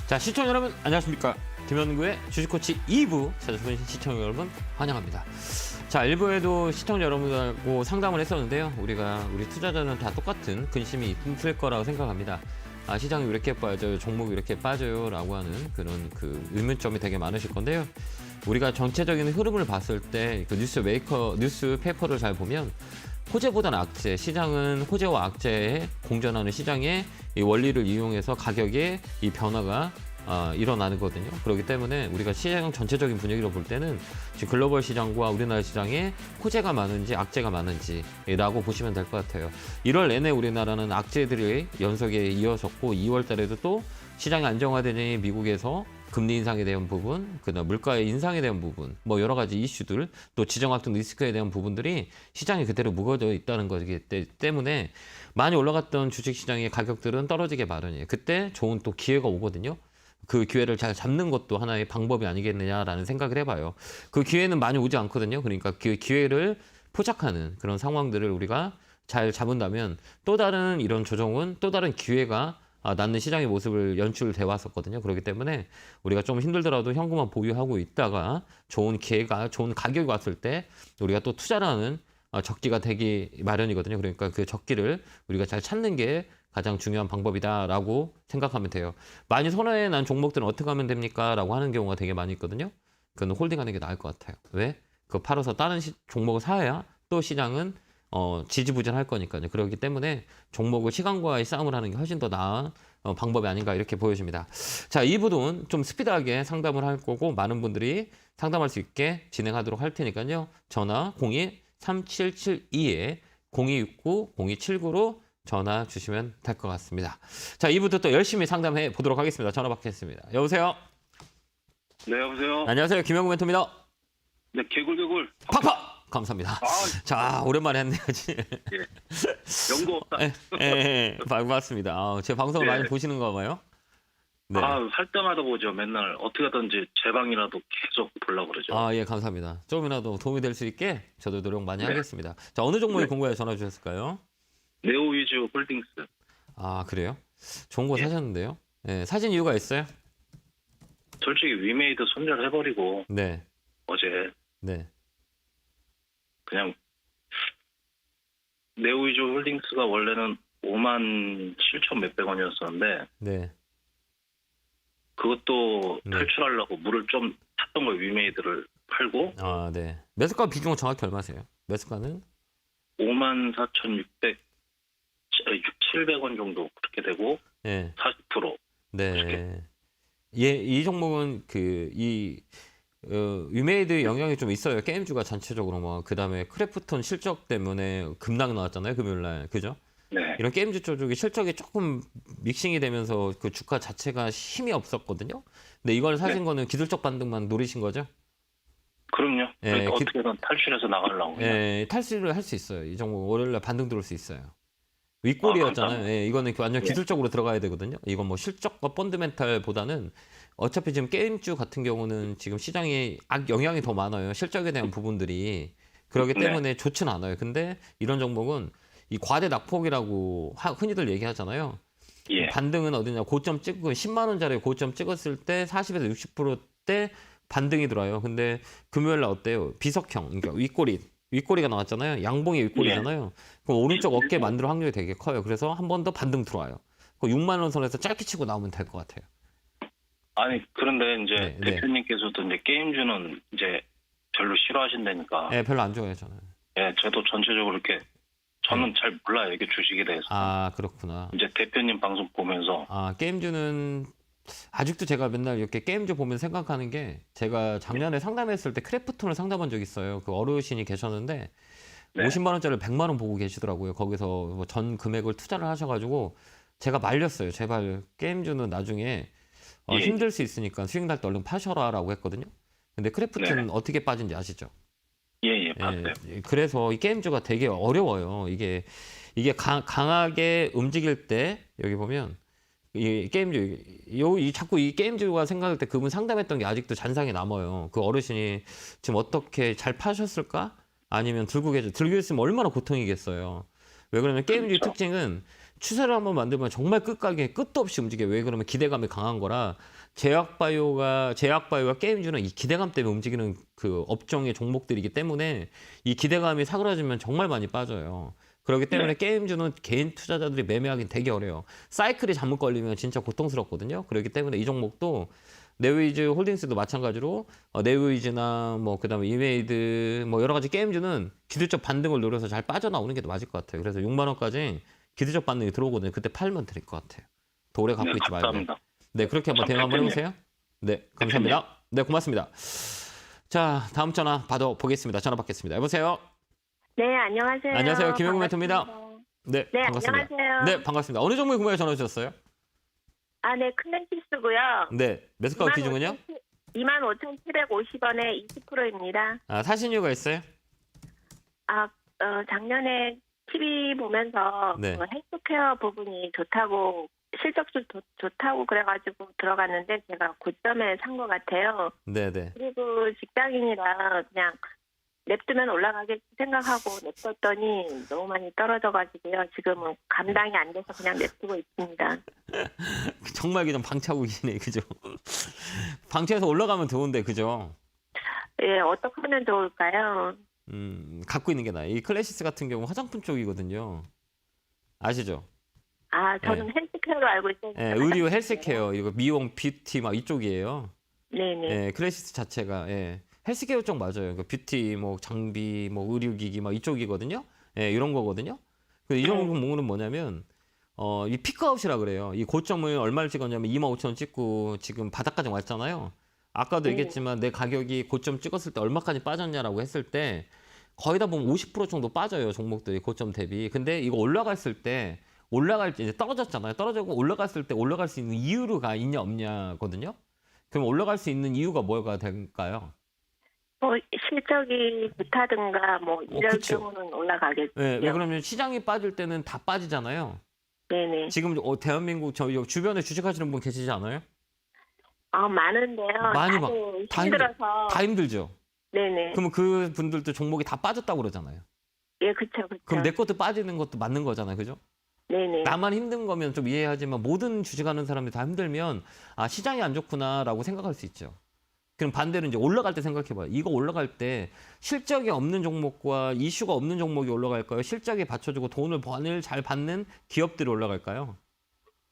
자, 시청자 여러분 안녕하십니까? 김현구의 주식코치 2부 찾아주신 시청자 여러분 환영합니다. 자, 1부에도 시청자 여러분들하고 상담을 했었는데요. 우리 투자자는 다 똑같은 근심이 있을 거라고 생각합니다. 시장이 왜 이렇게 빠져요? 종목이 이렇게 빠져요? 라고 하는 그런 의문점이 되게 많으실 건데요. 우리가 전체적인 흐름을 봤을 때 그 뉴스 페이퍼를 잘 보면 호재보다는 악재, 시장은 호재와 악재에 공존하는 시장의 이 원리를 이용해서 가격의 이 변화가 일어나거든요. 그렇기 때문에 우리가 시장 전체적인 분위기로 볼 때는 지금 글로벌 시장과 우리나라 시장에 호재가 많은지 악재가 많은지라고 보시면 될 것 같아요. 1월 내내 우리나라는 악재들이 연속에 이어졌고 2월 달에도 또 시장이 안정화되니 미국에서 금리 인상에 대한 부분, 그다음 물가의 인상에 대한 부분, 뭐 여러 가지 이슈들, 또 지정학적 리스크에 대한 부분들이 시장에 그대로 묵어져 있다는 거기 때문에 많이 올라갔던 주식시장의 가격들은 떨어지게 마련이에요. 그때 좋은 또 기회가 오거든요. 그 기회를 잘 잡는 것도 하나의 방법이 아니겠느냐라는 생각을 해봐요. 그 기회는 많이 오지 않거든요. 그러니까 그 기회를 포착하는 그런 상황들을 우리가 잘 잡은다면 또 다른 이런 조정은 또 다른 기회가 낳는 시장의 모습을 연출돼 왔었거든요. 그렇기 때문에 우리가 좀 힘들더라도 현금만 보유하고 있다가 좋은 기회가, 좋은 가격이 왔을 때 우리가 또 투자를 하는 적기가 되기 마련이거든요. 그러니까 그 적기를 우리가 잘 찾는 게 가장 중요한 방법이다라고 생각하면 돼요. 많이 손해에 난 종목들은 어떻게 하면 됩니까? 라고 하는 경우가 되게 많이 있거든요. 그건 홀딩하는 게 나을 것 같아요. 왜? 그거 팔아서 다른 종목을 사야 또 시장은 지지부진할 거니까요. 그렇기 때문에 종목을 시간과의 싸움을 하는 게 훨씬 더 나은 방법이 아닌가 이렇게 보여집니다. 자, 2부는 좀 스피드하게 상담을 할 거고 많은 분들이 상담할 수 있게 진행하도록 할 테니까요. 전화 02-3772-0269-0279로 전화 주시면 될 것 같습니다. 자, 2부도 또 열심히 상담해 보도록 하겠습니다. 전화 받겠습니다. 여보세요? 네, 여보세요? 안녕하세요. 김현구 멘토입니다. 네, 개굴개굴. 팍팍! 감사합니다. 자, 오랜만에 했네요. 예. 연구 없다. 반갑습니다. 제 방송을 많이 보시는가 봐요. 네. 할 때마다 보죠. 맨날 어떻게 하든지 제 방이라도 계속 보려고 그러죠. 예, 감사합니다. 조금이라도 도움이 될 수 있게 저도 노력 많이 하겠습니다. 자, 어느 종목이 궁금해 전화 주셨을까요? 네오위즈 홀딩스. 그래요? 좋은 거 사셨는데요? 네, 사신 이유가 있어요? 솔직히 위메이드 손절해버리고 네. 어제 네. 그냥 네오위즈 홀딩스가 원래는 57,000 몇백 원이었었는데 네. 그것도 네. 탈출하려고 물을 좀 탔던 걸 위메이드를 팔고 네. 매수가 비중은 정확히 얼마세요? 매수가는? 54,600 700원 정도 그렇게 되고 네. 40%. 네. 이 종목은 위메이드 영향이 좀 있어요. 게임주가 전체적으로 그다음에 크래프톤 실적 때문에 급락 나왔잖아요. 금요일날. 그죠? 네. 이런 게임주 쪽이 실적이 조금 믹싱이 되면서 그 주가 자체가 힘이 없었거든요. 근데 이걸 사신 거는 기술적 반등만 노리신 거죠? 그럼요. 예, 그러니까 어떻게든 탈출해서 나가려고. 예, 탈출을 할 수 있어요. 이 종목 월요일날 반등 들어올 수 있어요. 윗골이었잖아요. 예, 이거는 완전 기술적으로 들어가야 되거든요. 이건 뭐 실적과 펀드멘탈보다는 어차피 지금 게임주 같은 경우는 지금 시장에 영향이 더 많아요. 실적에 대한 부분들이. 그렇기 때문에 좋진 않아요. 근데 이런 종목은 이 과대 낙폭이라고 흔히들 얘기하잖아요. 예. 반등은 어디냐. 고점 찍고 10만 원짜리 고점 찍었을 때 40에서 60%대 반등이 들어요. 근데 금요일 날 어때요? 비석형. 그러니까 윗꼬리가 나왔잖아요. 양봉의 윗꼬리잖아요. 그럼 오른쪽 어깨 만들 확률이 되게 커요. 그래서 한 번 더 반등 들어와요. 그 6만 원 선에서 짧게 치고 나오면 될 것 같아요. 아니 그런데 이제 네. 대표님께서도 이제 게임주는 이제 별로 싫어하신다니까. 네, 별로 안 좋아해요, 저는. 예, 저도 전체적으로 이렇게 저는 잘 몰라요 이게 주식에 대해서. 그렇구나. 이제 대표님 방송 보면서. 게임주는 아직도 제가 맨날 이렇게 게임주 보면 생각하는 게 제가 작년에 상담했을 때 크래프톤을 상담한 적이 있어요. 그 어르신이 계셨는데 네. 50만 원짜리 100만 원 보고 계시더라고요. 거기서 뭐전 금액을 투자를 하셔가지고 제가 말렸어요. 제발 게임주는 나중에 힘들 수 있으니까 수익 날 때 얼른 파셔라라고 했거든요. 근데 크래프톤은 어떻게 빠진지 아시죠? 예, 봤어요. 그래서 이 게임주가 되게 어려워요. 이게 강하게 움직일 때 여기 보면 이 게임주 자꾸 이 게임주가 생각할 때 그분 상담했던 게 아직도 잔상이 남아요. 그 어르신이 지금 어떻게 잘 파셨을까? 아니면 들고 있으면 얼마나 고통이겠어요. 왜 그러면 게임주의 특징은 추세를 한번 만들면 정말 끝도 없이 움직여요. 왜 그러면 기대감이 강한 거라 제약바이오가 게임주는 이 기대감 때문에 움직이는 그 업종의 종목들이기 때문에 이 기대감이 사그라지면 정말 많이 빠져요. 그렇기 때문에 게임주는 개인 투자자들이 매매하기는 되게 어려워요. 사이클이 잘못 걸리면 진짜 고통스럽거든요. 그렇기 때문에 이 종목도 네오이즈 홀딩스도 마찬가지로 네오이즈나 뭐 그다음에 이메이드 뭐 여러 가지 게임주는 기술적 반등을 노려서 잘 빠져나오는 게 더 맞을 것 같아요. 그래서 6만 원까지 기술적 반등이 들어오거든요. 그때 팔면 될 것 같아요. 더 오래 갖고 네, 있지 말고. 감사합니다. 네, 그렇게 한번 대응 한번 해보세요. 네, 감사합니다. 네, 고맙습니다. 자, 다음 전화 받아보겠습니다. 전화 받겠습니다. 여보세요. 네, 안녕하세요. 안녕하세요. 김영구 멘토입니다. 반갑습니다. 네, 네, 반갑습니다. 안녕하세요. 네, 반갑습니다. 어느 종목에 구매해 전화 주셨어요? 아, 네, 클래시스고요. 네, 매수가 기준은요? 25,750원에 20%입니다. 아, 사신 이유가 있어요? 아, 작년에 TV 보면서 네. 그 헬스케어 부분이 좋다고 실적도 좋다고 그래가지고 들어갔는데 제가 고점에 산 것 같아요. 네, 네. 그리고 직장인이라 그냥 냅두면 올라가겠지 생각하고 냅뒀더니 너무 많이 떨어져가지고요. 지금은 감당이 안 돼서 그냥 냅두고 있습니다. 정말 그냥 방치하고 계시네, 그죠? 방치해서 올라가면 좋은데, 그죠? 예, 어떻게 하면 좋을까요? 갖고 있는 게 나아요. 이 클래시스 같은 경우 화장품 쪽이거든요. 아시죠? 아, 저는 헬스케어로 알고 있어요. 예, 의류 헬스케어, 이거 미용, 뷰티 막 이쪽이에요. 네네. 예, 클래시스 자체가 예, 헬스케어 쪽 맞아요. 그러니까 뷰티, 뭐 장비, 뭐 의료기기 막 이쪽이거든요. 예, 이런 거거든요. 이 종목은 뭐냐면 이 피크아웃이라 그래요. 이 고점을 얼마를 찍었냐면 25,000원 찍고 지금 바닥까지 왔잖아요. 아까도 얘기했지만 내 가격이 고점 찍었을 때 얼마까지 빠졌냐라고 했을 때 거의 다 보면 50% 정도 빠져요. 종목들이 고점 대비. 근데 이거 올라갔을 때 이제 떨어졌잖아요. 떨어지고 올라갔을 때 올라갈 수 있는 이유가 있냐 없냐거든요. 그럼 올라갈 수 있는 이유가 뭐가 될까요? 뭐 실적이 좋다든가 뭐 이럴 그쵸. 경우는 올라가겠죠. 네, 왜 그러면 시장이 빠질 때는 다 빠지잖아요. 네네. 지금 대한민국 저 주변에 주식하시는 분 계시지 않아요? 많은데요. 많이 다들 다 힘들어서. 다 힘들죠. 네네. 그러면 그 분들도 종목이 다 빠졌다고 그러잖아요. 예, 그쵸. 그럼 내 것도 빠지는 것도 맞는 거잖아요, 그죠? 네네. 나만 힘든 거면 좀 이해하지만 모든 주식하는 사람들이 다 힘들면 아 시장이 안 좋구나라고 생각할 수 있죠. 그럼 반대로 이제 올라갈 때 생각해봐요. 이거 올라갈 때 실적이 없는 종목과 이슈가 없는 종목이 올라갈까요? 실적이 받쳐주고 돈을 잘 받는 기업들이 올라갈까요?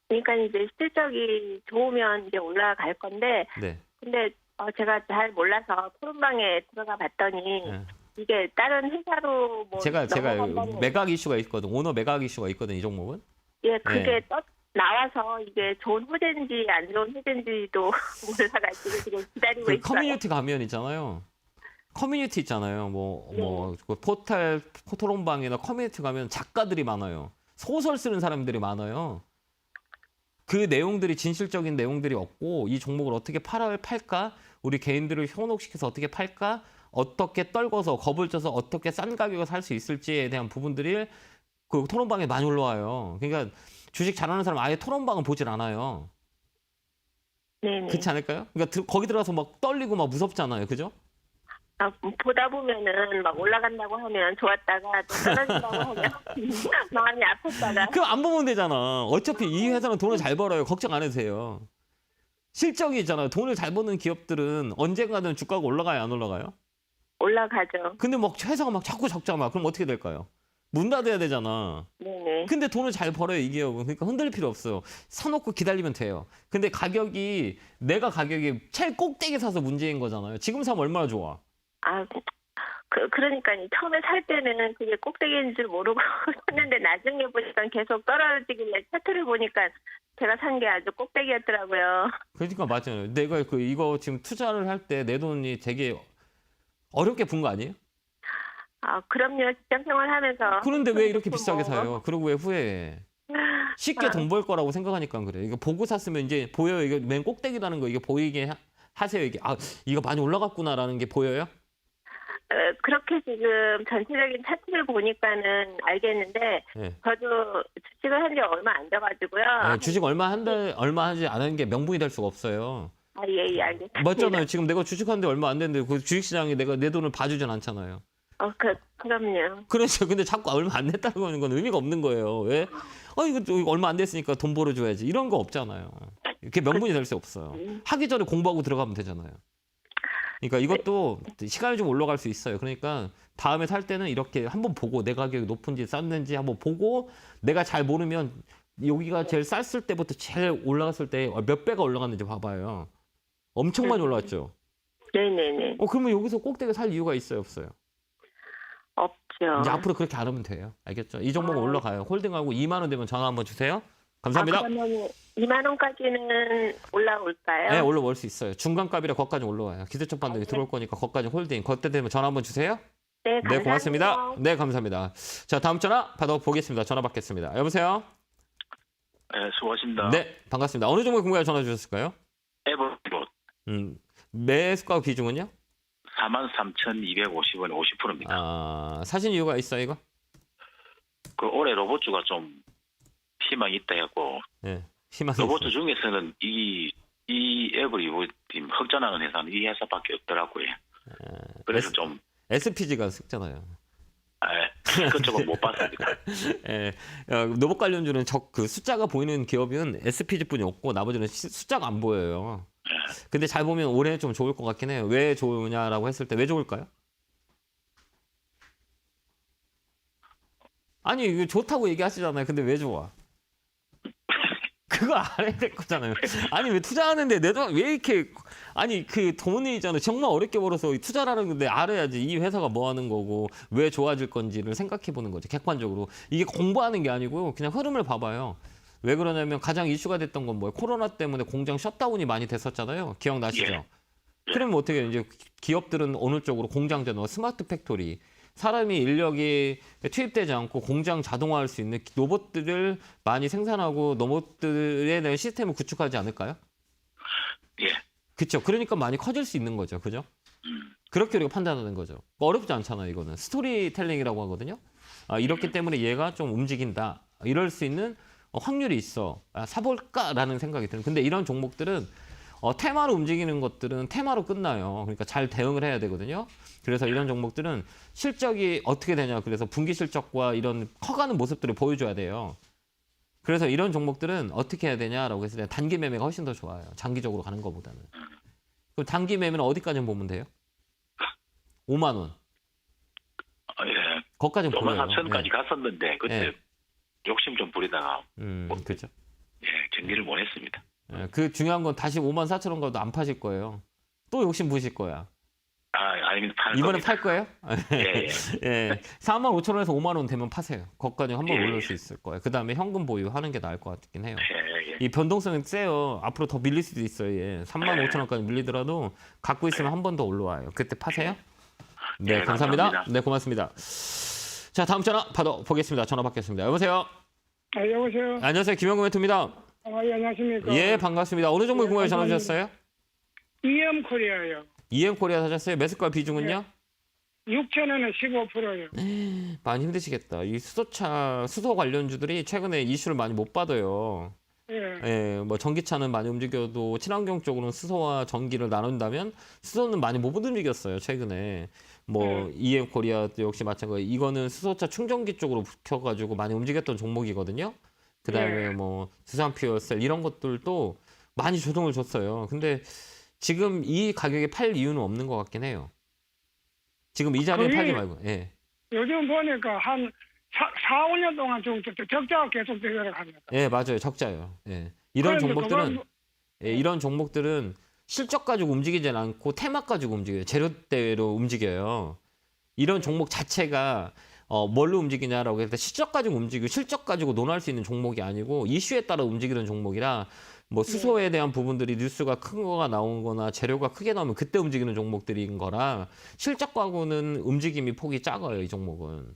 그러니까 이제 실적이 좋으면 이제 올라갈 건데, 네. 근데 제가 잘 몰라서 토론방에 들어가 봤더니 네. 이게 다른 회사로 뭐 제가 넘어간다는- 매각 이슈가 있거든. 오너 매각 이슈가 있거든. 이 종목은. 예, 그게 네. 나와서 이게 좋은 호재인지 안 좋은 호재인지도 몰라가지고 지금 기다리고 그 있어요. 커뮤니티 가면 있잖아요. 커뮤니티 있잖아요. 그 포털 토론방이나 커뮤니티 가면 작가들이 많아요. 소설 쓰는 사람들이 많아요. 그 내용들이 진실적인 내용들이 없고 이 종목을 어떻게 팔까? 우리 개인들을 현혹시켜서 어떻게 팔까? 어떻게 떨궈서 겁을 줘서 어떻게 싼 가격에 살 수 있을지에 대한 부분들이 그 토론방에 많이 올라와요. 그러니까 주식 잘하는 사람 아예 토론방은 보질 않아요. 네네. 그렇지 않을까요? 그러니까 거기 들어가서 막 떨리고 막 무섭잖아요. 그죠? 보다 보면은 막 올라간다고 하면 좋았다가 또 떨어진다고 하면 마음이 아팠다가. 그럼 안 보면 되잖아. 어차피 이 회사는 돈을 잘 벌어요. 걱정 안 해도 돼요. 실적이 있잖아요. 돈을 잘 버는 기업들은 언젠가는 주가가 올라가요, 안 올라가요? 올라가죠. 근데 막 회사가 막 자꾸 적잖아. 그럼 어떻게 될까요? 문 닫아야 되잖아. 네네. 근데 돈을 잘 벌어요, 이 기업은. 그러니까 흔들릴 필요 없어요. 사놓고 기다리면 돼요. 근데 내가 가격이 제일 꼭대기 사서 문제인 거잖아요. 지금 사면 얼마나 좋아. 그러니까 처음에 살 때는 그게 꼭대기인 줄 모르고 샀는데 나중에 보니까 계속 떨어지길래 차트를 보니까 제가 산 게 아주 꼭대기였더라고요. 그러니까 맞잖아요. 내가 이거 지금 투자를 할 때 내 돈이 되게 어렵게 분 거 아니에요? 그럼요. 직장생활 하면서. 그런데 왜 이렇게 비싸게 사요? 그리고 왜 후회해? 쉽게 돈 벌 거라고 생각하니까 그래. 이거 보고 샀으면 이제 보여요. 이거 맨 꼭대기라는 거 이게 보이게 하세요. 이게 이거 많이 올라갔구나라는 게 보여요? 그렇게 지금 전체적인 차트를 보니까는 알겠는데 네. 저도 주식을 한 지 얼마 안 돼가지고요. 네, 주식 얼마 하지 않은 게 명분이 될 수가 없어요. 예, 알겠습니다. 맞잖아요. 지금 내가 주식하는데 얼마 안 됐는데 그 주식시장에 내가 내 돈을 봐주진 않잖아요. 그럼요. 그렇죠. 근데 자꾸 얼마 안 냈다고 하는 건 의미가 없는 거예요. 왜? 이거 얼마 안 됐으니까 돈 벌어줘야지. 이런 거 없잖아요. 이렇게 명분이 될 수 없어요. 하기 전에 공부하고 들어가면 되잖아요. 그러니까 이것도 시간이 좀 올라갈 수 있어요. 그러니까 다음에 살 때는 이렇게 한번 보고 내 가격이 높은지 쌌는지 한번 보고 내가 잘 모르면 여기가 제일 쌌을 때부터 제일 올라갔을 때 몇 배가 올라갔는지 봐봐요. 엄청 많이 올라갔죠. 네네네. 그러면 여기서 꼭대기 살 이유가 있어요, 없어요? 없죠. 이제 앞으로 그렇게 안 하면 돼요. 알겠죠? 이 종목은 올라가요. 홀딩하고 2만 원 되면 전화 한번 주세요. 감사합니다. 그러면 2만 원까지는 올라올까요? 네, 올라올 수 있어요. 중간값이라 거기까지 올라와요. 기대적 반등이 들어올 거니까 거기까지 홀딩. 그때 되면 전화 한번 주세요. 네, 감사합니다. 네, 고맙습니다. 네, 감사합니다. 자, 다음 전화 받아보겠습니다. 전화 받겠습니다. 여보세요? 네, 수고하십니다. 네, 반갑습니다. 어느 종목 궁금해 전화 주셨을까요? 에버로 매수가 비중은요? 43,250원 50%입니다. 사신 이유가 있어요, 이거? 그 올해 로봇주가 좀 희망이 있다 해갖고 네, 희망이 로봇주 있어요. 중에서는 이 에버리 흑전하는 회사는 이 회사밖에 없더라고요. 그래서 좀 SPG가 섞잖아요. 그쪽은 못 봤습니다. 예, 로봇 관련주는 그 숫자가 보이는 기업은 SPG뿐이 없고 나머지는 숫자가 안 보여요. 근데 잘 보면 올해 좀 좋을 것 같긴 해요. 왜 좋으냐라고 했을 때 왜 좋을까요? 아니 이거 좋다고 얘기하시잖아요. 근데 왜 좋아? 그거 알아야 될 거잖아요. 아니 왜 투자하는데 내 돈 왜 이렇게 아니 그 돈이잖아요. 정말 어렵게 벌어서 투자라는 건데 알아야지 이 회사가 뭐 하는 거고 왜 좋아질 건지를 생각해 보는 거죠. 객관적으로 이게 공부하는 게 아니고 그냥 흐름을 봐봐요. 왜 그러냐면 가장 이슈가 됐던 건 뭐예요? 코로나 때문에 공장 셧다운이 많이 됐었잖아요. 기억나시죠? 예. 그러면 어떻게 이제 기업들은 어느 쪽으로 공장 전원, 스마트 팩토리, 사람이 인력이 투입되지 않고 공장 자동화할 수 있는 로봇들을 많이 생산하고 로봇들에 대한 시스템을 구축하지 않을까요? 예. 그렇죠. 그러니까 많이 커질 수 있는 거죠. 그죠? 그렇게 우리가 판단하는 거죠. 어렵지 않잖아요. 이거는 스토리텔링이라고 하거든요. 이렇기 때문에 얘가 좀 움직인다. 이럴 수 있는 확률이 있어. 사볼까라는 생각이 드는. 근데 이런 종목들은 테마로 움직이는 것들은 테마로 끝나요. 그러니까 잘 대응을 해야 되거든요. 그래서 이런 종목들은 실적이 어떻게 되냐. 그래서 분기 실적과 이런 커가는 모습들을 보여줘야 돼요. 그래서 이런 종목들은 어떻게 해야 되냐라고 했을 때 단기 매매가 훨씬 더 좋아요. 장기적으로 가는 것보다는. 그럼 단기 매매는 어디까지 보면 돼요? 5만 원. 예. 거기까지 보여요. 54,000까지 갔었는데 그때 예. 욕심 좀 부리다가 그렇죠. 예, 정리를 못 했습니다. 예, 그 중요한 건 다시 54,000원 가도 안 파실 거예요. 또 욕심 부실 거야. 아닙니다. 팔 이번에 겁니다. 팔 거예요? 예, 예. 예. 45,000원에서 5만 원 되면 파세요. 거기까지 한번 예, 올릴 예. 수 있을 거예요. 그 다음에 현금 보유하는 게 나을 것 같긴 해요. 예, 예. 이 변동성이 세요. 앞으로 더 밀릴 수도 있어요. 예. 35,000원까지 밀리더라도 갖고 있으면 한 번 더 올라와요. 그때 파세요. 네, 예, 감사합니다. 감사합니다. 네, 고맙습니다. 자, 다음 전화 받아보겠습니다. 전화 받겠습니다. 여보세요? 여보세요. 안녕하세요. 김영구 멘토입니다. 예, 안녕하십니까. 예, 반갑습니다. 어느 종목 궁금해 전화 주셨어요? EM 코리아요. EM 코리아 사셨어요? 매수가 비중은요? 6,000원에 15%요. 많이 힘드시겠다. 이 수소 관련주들이 최근에 이슈를 많이 못 받아요. 예. 예, 뭐 전기차는 많이 움직여도 친환경 쪽으로는 수소와 전기를 나눈다면 수소는 많이 못 움직였어요. 최근에 뭐 EM 코리아도 역시 마찬가지. 이거는 수소차 충전기 쪽으로 붙여가지고 많이 움직였던 종목이거든요. 그다음에 뭐 수산 퓨어셀 이런 것들도 많이 조정을 줬어요. 근데 지금 이 가격에 팔 이유는 없는 것 같긴 해요. 지금 이 자리에 거의- 팔지 말고. 예. 요즘 보니까 한 4, 5년 동안 좀 적자가 계속 되도록 합니다. 예, 맞아요. 적자예요. 예. 이런 그런데 종목들은 그건- 예, 이런 종목들은 실적 가지고 움직이진 않고 테마 가지고 움직여요. 재료대로 움직여요. 이런 종목 자체가 뭘로 움직이냐라고 해서 실적 가지고 움직이고 실적 가지고 논할 수 있는 종목이 아니고 이슈에 따라 움직이는 종목이라 뭐 수소에 대한 부분들이 뉴스가 큰 거가 나오거나 재료가 크게 나오면 그때 움직이는 종목들인 거라 실적하고는 움직임이 폭이 작아요. 이 종목은.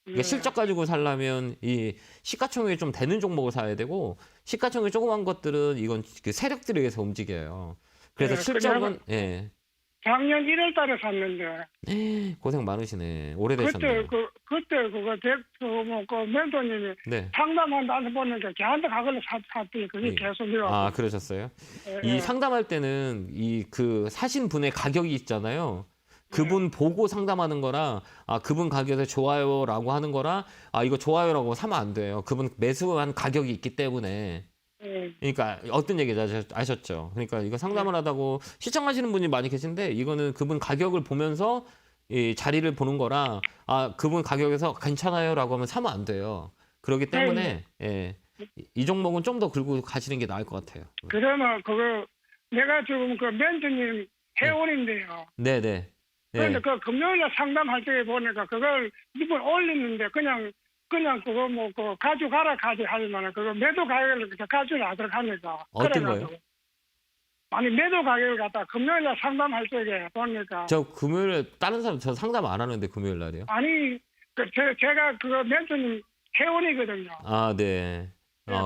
그러니까 예. 실적 가지고 살려면 이 시가총액이 좀 되는 종목을 사야 되고 시가총액이 조그만 것들은 이건 그 세력들에 의해서 움직여요. 그래서 네, 실적은 예 작년 1월 달에 샀는데 고생 많으시네. 그때 오래되셨네요. 그때 그 멘토님이 네. 상담한다는 보니까 걔한테 가걸로 샀더니 그게 예. 계속 밀어. 아 그러셨어요? 예, 이 예. 상담할 때는 이 그 사신 분의 가격이 있잖아요. 그분 보고 상담하는 거라 그분 가격에 좋아요라고 하는 거라 이거 좋아요라고 사면 안 돼요. 그분 매수한 가격이 있기 때문에. 그러니까 어떤 얘기인지 아셨죠? 그러니까 이거 상담을 하다고 시청하시는 분이 많이 계신데 이거는 그분 가격을 보면서 이 자리를 보는 거라 그분 가격에서 괜찮아요라고 하면 사면 안 돼요. 그렇기 때문에 이 종목은 좀 더 긁고 가시는 게 나을 것 같아요. 그러면 내가 지금 그 멘토님 회원인데요. 네네. 그런데 그 금요일에 상담할 때 보니까 그걸 이번 올리는데 그냥 그거 뭐 가져가라 하지만 그거 매도 가격을 가져가도록 합니다. 어떤 그래가지고. 거요? 아니 매도 가격을 갖다 금요일에 상담할 때 보니까 저 금요일에 다른 사람 저 상담 안 하는데 금요일 날이요? 아니 제가 그거 멘토님 회원이거든요. 네.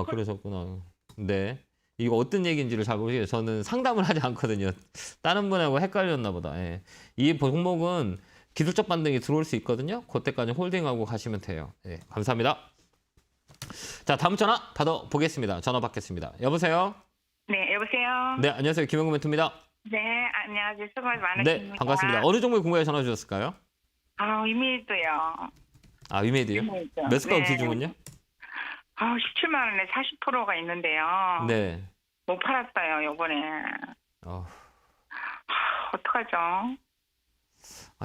그러셨구나. 네. 이거 어떤 얘기인지를 잘 모르겠어요. 저는 상담을 하지 않거든요. 다른 분하고 헷갈렸나 보다. 예. 이 종목은 기술적 반등이 들어올 수 있거든요. 그때까지 홀딩하고 가시면 돼요. 예. 감사합니다. 자, 다음 전화 받아보겠습니다. 전화 받겠습니다. 여보세요? 네, 여보세요? 네, 안녕하세요. 김영구 멘토입니다. 네, 안녕하세요. 수고 많으십니다. 네, 반갑습니다. 어느 종목에 궁금해 전화 주셨을까요? 이미도요. 위메이드요? 매수가 기준은요? 17만 원에 40%가 있는데요. 네. 못 팔았어요, 요번에. 어떡하죠?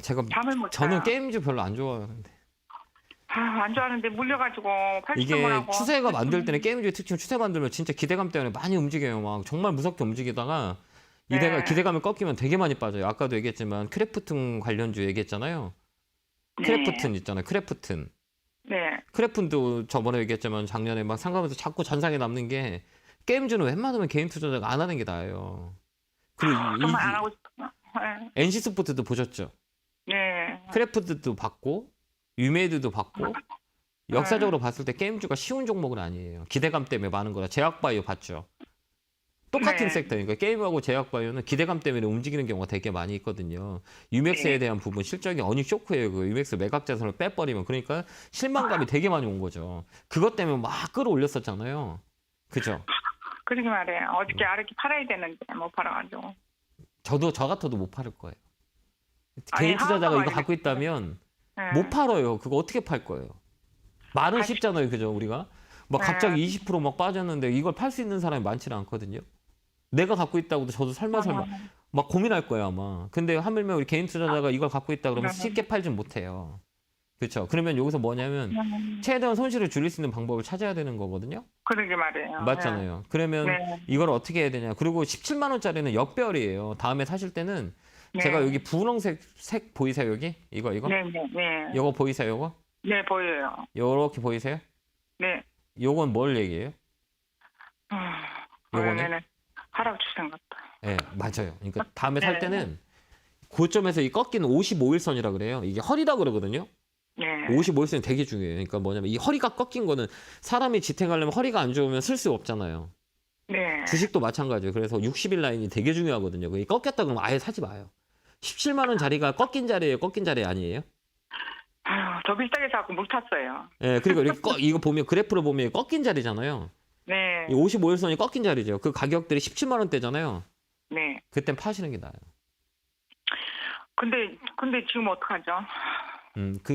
제가 잠을 못 저는 자요. 게임즈 별로 안 좋아하는데. 안 좋아하는데 물려가지고 80점을 이게 하고. 추세가 만들 때는 게임즈의 특징 추세 만들면 진짜 기대감 때문에 많이 움직여요. 막 정말 무섭게 움직이다가 네. 기대감이 꺾이면 되게 많이 빠져요. 아까도 얘기했지만 크래프튼 관련주 얘기했잖아요. 크래프튼 있잖아요. 크래프튼. 네. 크래프튼도 저번에 얘기했지만 작년에 막 상가면서 자꾸 잔상에 남는 게 게임즈는 웬만하면 개인 투자자가 안 하는 게 나아요. 그리고 정말 안 하고 싶어요. NC 스포츠도 보셨죠? 네. 크래프트도 받고 유메이드도 받고 역사적으로 봤을 때 게임주가 쉬운 종목은 아니에요. 기대감 때문에 많은 거라. 제약바이오 봤죠. 똑같은 네. 섹터니까 게임하고 제약바이오는 기대감 때문에 움직이는 경우가 되게 많이 있거든요. 유맥스에 네. 대한 부분 실적이 어닝 쇼크예요. 그 유맥스 매각 자산을 빼버리면 그러니까 실망감이 되게 많이 온 거죠. 그것 때문에 막 끌어올렸었잖아요. 그죠? 그러게 말해요. 어저께 아르키 팔아야 되는데 못 팔아가지고. 저 같아도 못 팔을 거예요. 아니, 개인 투자자가 하나도 이거 갖고 알겠어요. 있다면 네. 못 팔아요. 그거 어떻게 팔 거예요? 말은 아니, 쉽잖아요. 그죠? 우리가 막 네. 갑자기 20% 빠졌는데 이걸 팔 수 있는 사람이 많지는 않거든요. 내가 갖고 있다고도 저도 설마 막 고민할 거예요, 아마. 근데 하물며 우리 개인 투자자가 이걸 갖고 있다 그러면 쉽게 팔진 못해요. 그렇죠? 그러면 여기서 뭐냐면 최대한 손실을 줄일 수 있는 방법을 찾아야 되는 거거든요. 그러게 말해요. 맞잖아요. 그러면 네. 이걸 어떻게 해야 되냐. 그리고 17만 원짜리는 역별이에요. 다음에 사실 때는 네. 제가 여기 분홍색 색 보이세요, 여기? 이거? 네, 네, 네. 요거 보이세요, 요거? 네, 보여요. 요렇게 보이세요? 네. 요건 뭘 얘기해요? 요거는? 원래는 하락 추세인 것 같다. 예, 맞아요. 그러니까 다음에 살 네. 때는 고점에서 이 꺾이는 55일선이라 그래요. 이게 허리다 그러거든요. 네. 55일선이 되게 중요해요. 그러니까 뭐냐면 이 허리가 꺾인 거는 사람이 지탱하려면 허리가 안 좋으면 쓸 수 없잖아요. 네. 주식도 마찬가지예요. 그래서 60일 라인이 되게 중요하거든요. 그게 꺾였다 그러면 아예 사지 마요. 17만 원 자리가 꺾인 자리예요, 꺾인 자리 아니에요? 더 비싸게 사고 못 탔어요. 예, 그리고 이렇게 이거 보면 그래프로 보면 꺾인 자리잖아요. 네. 이 55일선이 꺾인 자리죠. 그 가격들이 17만 원대잖아요. 네. 그땐 파시는 게 나아요. 근데 지금 어떡하죠?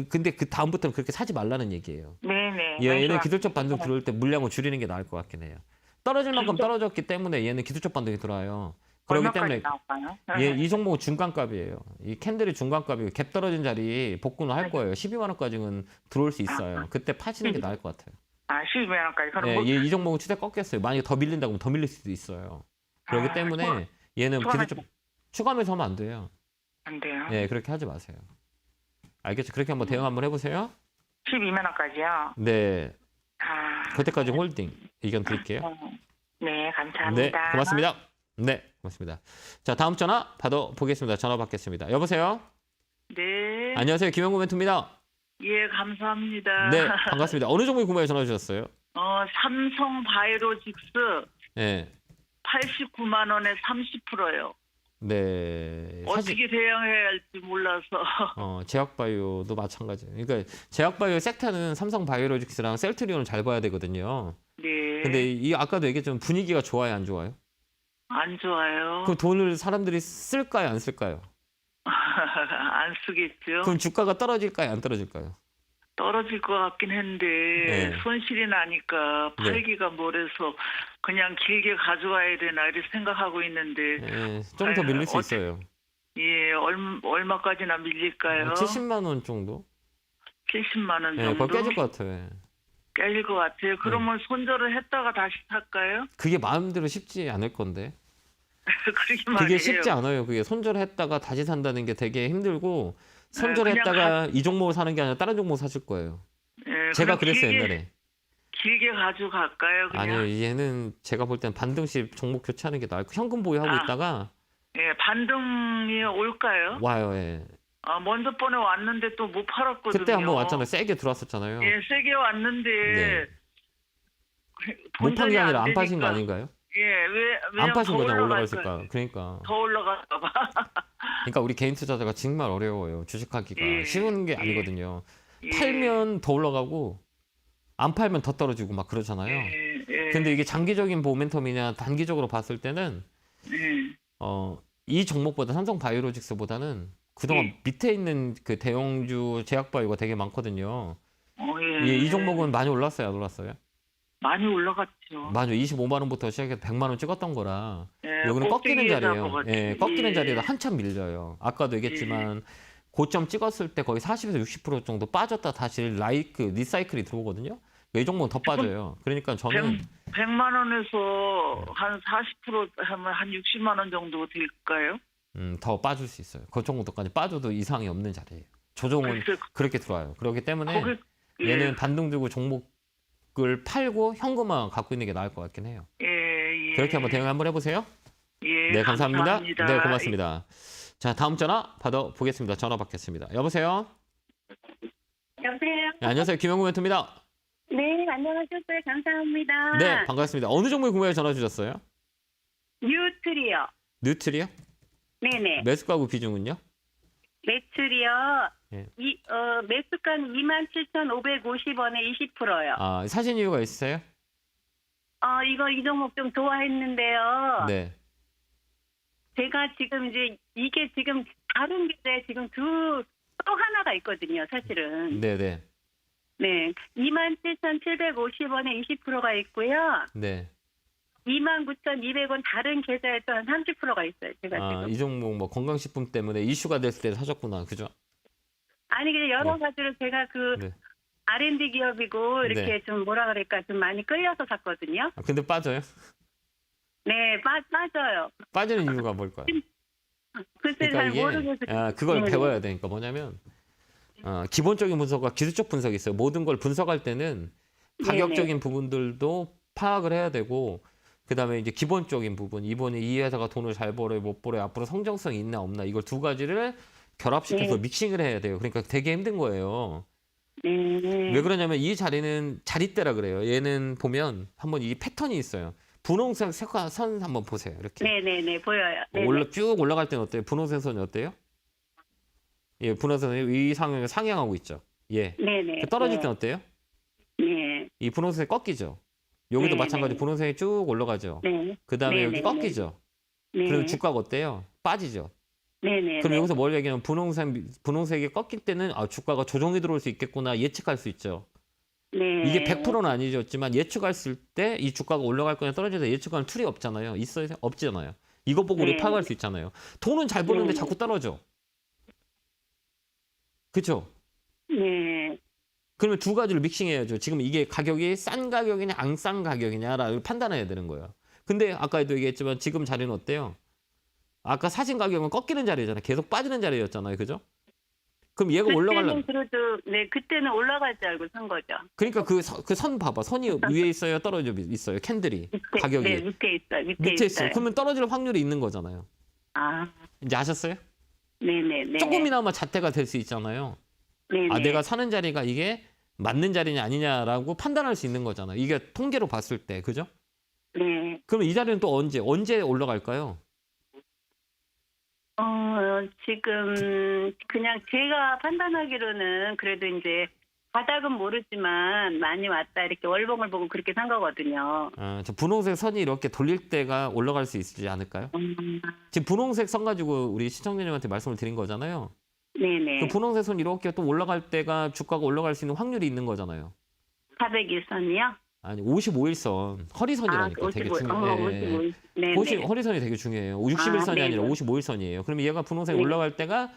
근데 그 다음부터는 그렇게 사지 말라는 얘기예요. 네네. 얘는 기술적 반등 들어올 때 물량을 줄이는 게 나을 것 같긴 해요. 떨어질 만큼 떨어졌기 때문에 얘는 기술적 반등이 들어와요. 그렇기 얼마까지 때문에 나올까요? 이 종목은 중간값이에요. 이 캔들이 중간값이고 갭 떨어진 자리 복구는 할 거예요. 12만 원까지는 들어올 수 있어요. 그때 파시는 게 나을 것 같아요. 12만 원까지. 그럼 예, 뭐, 이 종목은 추세 꺾였어요. 만약에 더 밀린다고 하면 더 밀릴 수도 있어요. 그렇기 때문에 얘는 기술적 추가하면서 하면 안 돼요. 안 돼요. 예, 그렇게 하지 마세요. 알겠죠? 그렇게 한번 대응 한번 해보세요. 12만 원까지요? 네, 아, 그때까지 홀딩 의견 드릴게요. 네, 감사합니다. 네, 고맙습니다. 네, 고맙습니다. 자, 다음 전화 받아보겠습니다. 전화 받겠습니다. 여보세요? 네. 안녕하세요. 김영구 멘토입니다. 예, 감사합니다. 네, 반갑습니다. 어느 종목에 궁금해 전화 주셨어요? 삼성 바이오로직스 네, 89만 원에 30%요. 네. 어떻게 대응해야 할지 몰라서. 제약바이오도 마찬가지예요. 그러니까 제약바이오 섹터는 삼성바이오로직스랑 셀트리온을 잘 봐야 되거든요. 네. 근데 이 아까도 얘기했지만 분위기가 좋아요, 안 좋아요? 안 좋아요. 그 돈을 사람들이 쓸까요, 안 쓸까요? 안 쓰겠죠. 그럼 주가가 떨어질까요? 안 떨어질까요? 떨어질 것 같긴 한데 네. 손실이 나니까 네. 팔기가 뭐래서 그냥 길게 가져와야 되나 이렇게 생각하고 있는데 예, 좀 더 밀릴 수 있어요. 예, 얼마까지나 밀릴까요? 70만 원 정도? 70만 원 예, 정도? 거의 깨질 것 같아요. 예. 깨질 것 같아요. 그러면 손절을 했다가 다시 살까요? 그게 마음대로 쉽지 않을 건데. 그러게 말이에요. 그게 쉽지 않아요. 그게 손절했다가 다시 산다는 게 되게 힘들고 손절했다가 그냥 이 종목을 사는 게 아니라 다른 종목 사실 거예요. 예, 제가 그럼 그랬어요, 옛날에. 길게 가져갈까요? 그냥? 아니요, 얘는 제가 볼 땐 반등씩 종목 교체하는 게 나을 거. 현금 보유하고 아. 있다가 예, 반등이 올까요? 와요. 예. 먼저 번에 왔는데 또 못 팔았거든요. 그때 한번 왔잖아요. 세게 들어왔었잖아요. 예, 세게 왔는데 네. 못 판 본전이 게 아니라 안 되니까. 파신 거 아닌가요? 예, 왜냐면 안 파신 더 거잖아요. 올라갈까요? 올라갔을까. 그러니까. 더 올라갈까 봐. 그러니까 우리 개인 투자자가 정말 어려워요. 주식하기가 예, 쉬운 게 예. 아니거든요. 예, 팔면 더 올라가고 안 팔면 더 떨어지고 막 그러잖아요. 예, 예, 근데 이게 장기적인 모멘텀이냐 단기적으로 봤을 때는 예. 이 종목보다 삼성 바이오로직스보다는 그동안 예. 밑에 있는 그 대형주 제약바이오가 되게 많거든요. 예. 이 종목은 많이 올랐어요, 안 올랐어요? 많이 올라갔죠. 맞아요. 25만 원부터 시작해서 100만 원 찍었던 거라 예, 여기는 꺾이는 꼭대기에 자리예요. 잡아가지고. 예, 꺾이는 예. 자리에서 한참 밀려요. 아까도 얘기했지만 고점 찍었을 때 거의 40에서 60% 정도 빠졌다 다시 리사이클이 들어오거든요. 이 종목은 더 빠져요. 그러니까 저는 100만 원에서 한 40% 하면 한 60만 원 정도 될까요? 더 빠질 수 있어요. 그 정도까지 빠져도 이상이 없는 자리예요. 조정은 글쎄, 그렇게 들어와요. 그렇기 때문에 거기 얘는 반등 들고 종목을 팔고 현금만 갖고 있는 게 나을 것 같긴 해요. 예. 그렇게 한번 대응 한번 해보세요. 예, 네, 감사합니다. 감사합니다. 네, 고맙습니다. 자, 다음 전화 받아보겠습니다. 전화 받겠습니다. 여보세요? 여보세요? 네, 안녕하세요. 김영구 멘토입니다. 네, 안녕하셨어요. 감사합니다. 네, 반갑습니다. 어느 종목에 궁금해 전화 주셨어요? 뉴트리요. 뉴트리요? 네네. 매수가구 비중은요? 매출이요. 예. 매수가는 27,550원에 20%요. 아, 사신 이유가 있으세요? 이 종목 좀 좋아했는데요. 네. 제가 지금 이제 이게 지금 다른 게 지금 또 하나가 있거든요, 사실은. 네, 네. 네. 27,750원에 20%가 있고요. 네. 29,200원 다른 계좌에 또 한 30%가 있어요, 제가 아, 지금. 이 종목 뭐 건강식품 때문에 이슈가 됐을 때 사셨구나. 그죠? 아니, 그냥 여러 네. 가지로 제가 그 네. R&D 기업이고 이렇게 네. 좀 뭐라 그럴까 좀 많이 끌려서 샀거든요. 아, 근데 빠져요? 네, 빠져요. 빠지는 이유가 뭘까요? 글쎄 잘 모르겠어요. 그걸 네. 배워야 되니까 뭐냐면 기본적인 분석과 기술적 분석이 있어요. 모든 걸 분석할 때는 가격적인 부분들도 파악을 해야 되고 그다음에 이제 기본적인 부분 이번에 이 회사가 돈을 잘 벌어요 못 벌어요 앞으로 성장성이 있나 없나 이걸 두 가지를 결합시켜서 네. 믹싱을 해야 돼요. 그러니까 되게 힘든 거예요. 네. 왜 그러냐면 이 자리는 자릿대라 그래요. 얘는 보면 한번 이 패턴이 있어요. 분홍색 선 한번 보세요. 이렇게 네네네 보여요. 네네. 쭉 올라갈 때는 어때요? 분홍색 선이 어때요? 예, 분홍색 선이 이 상향을 상향하고 있죠. 예. 네네. 떨어질 때는 어때요? 네. 이 분홍색이 꺾이죠. 여기도 네, 마찬가지 네. 분홍색이 쭉 올라가죠. 네. 그 다음에 네, 여기 네, 꺾이죠. 네. 그럼 주가가 어때요? 빠지죠. 네네. 그럼 여기서 뭘 얘기하면 분홍색이 꺾일 때는 주가가 조정이 들어올 수 있겠구나 예측할 수 있죠. 네. 이게 100%는 아니었지만 예측했을 때 이 주가가 올라갈 거냐 떨어질 때 예측하는 툴이 없잖아요. 있어요? 없잖아요. 이것 보고 우리 네. 파악할 수 있잖아요. 돈은 잘 버는데 네. 자꾸 떨어져. 그렇죠? 네. 그러면 두 가지를 믹싱해야죠. 지금 이게 가격이 싼 가격이냐 안 싼 가격이냐를 판단해야 되는 거예요. 근데 아까도 얘기했지만 지금 자리는 어때요? 아까 사신 가격은 꺾이는 자리잖아요. 계속 빠지는 자리였잖아요. 그죠? 그럼 얘가 올라가려면 그래도 네 그때는 올라갈 줄 알고 산 거죠. 그러니까 그 선 봐봐. 선이 위에 있어요? 떨어져 있어요? 캔들이. 가격이. 네 밑에 있어요. 밑에 있어요. 그러면 떨어질 확률이 있는 거잖아요. 아. 이제 아셨어요? 네네네. 조금이나마 잣대가 될 수 있잖아요. 네네. 내가 사는 자리가 이게 맞는 자리냐 아니냐라고 판단할 수 있는 거잖아요. 이게 통계로 봤을 때. 그죠? 네. 그러면 이 자리는 또 언제 올라갈까요? 지금 그냥 제가 판단하기로는 그래도 이제 바닥은 모르지만 많이 왔다 이렇게 월봉을 보고 그렇게 산 거거든요. 저 분홍색 선이 이렇게 돌릴 때가 올라갈 수 있지 않을까요? 지금 분홍색 선 가지고 우리 시청자님한테 말씀을 드린 거잖아요. 네네. 그 분홍색 선 이렇게 또 올라갈 때가 주가가 올라갈 수 있는 확률이 있는 거잖아요. 401선이요? 아니 55일선 허리선이라니까 되게 중요해요. 55. 네네. 허리선이 되게 중요해요. 61선이 네. 아니라 55일선이에요. 그러면 얘가 분홍색 네. 올라갈 때가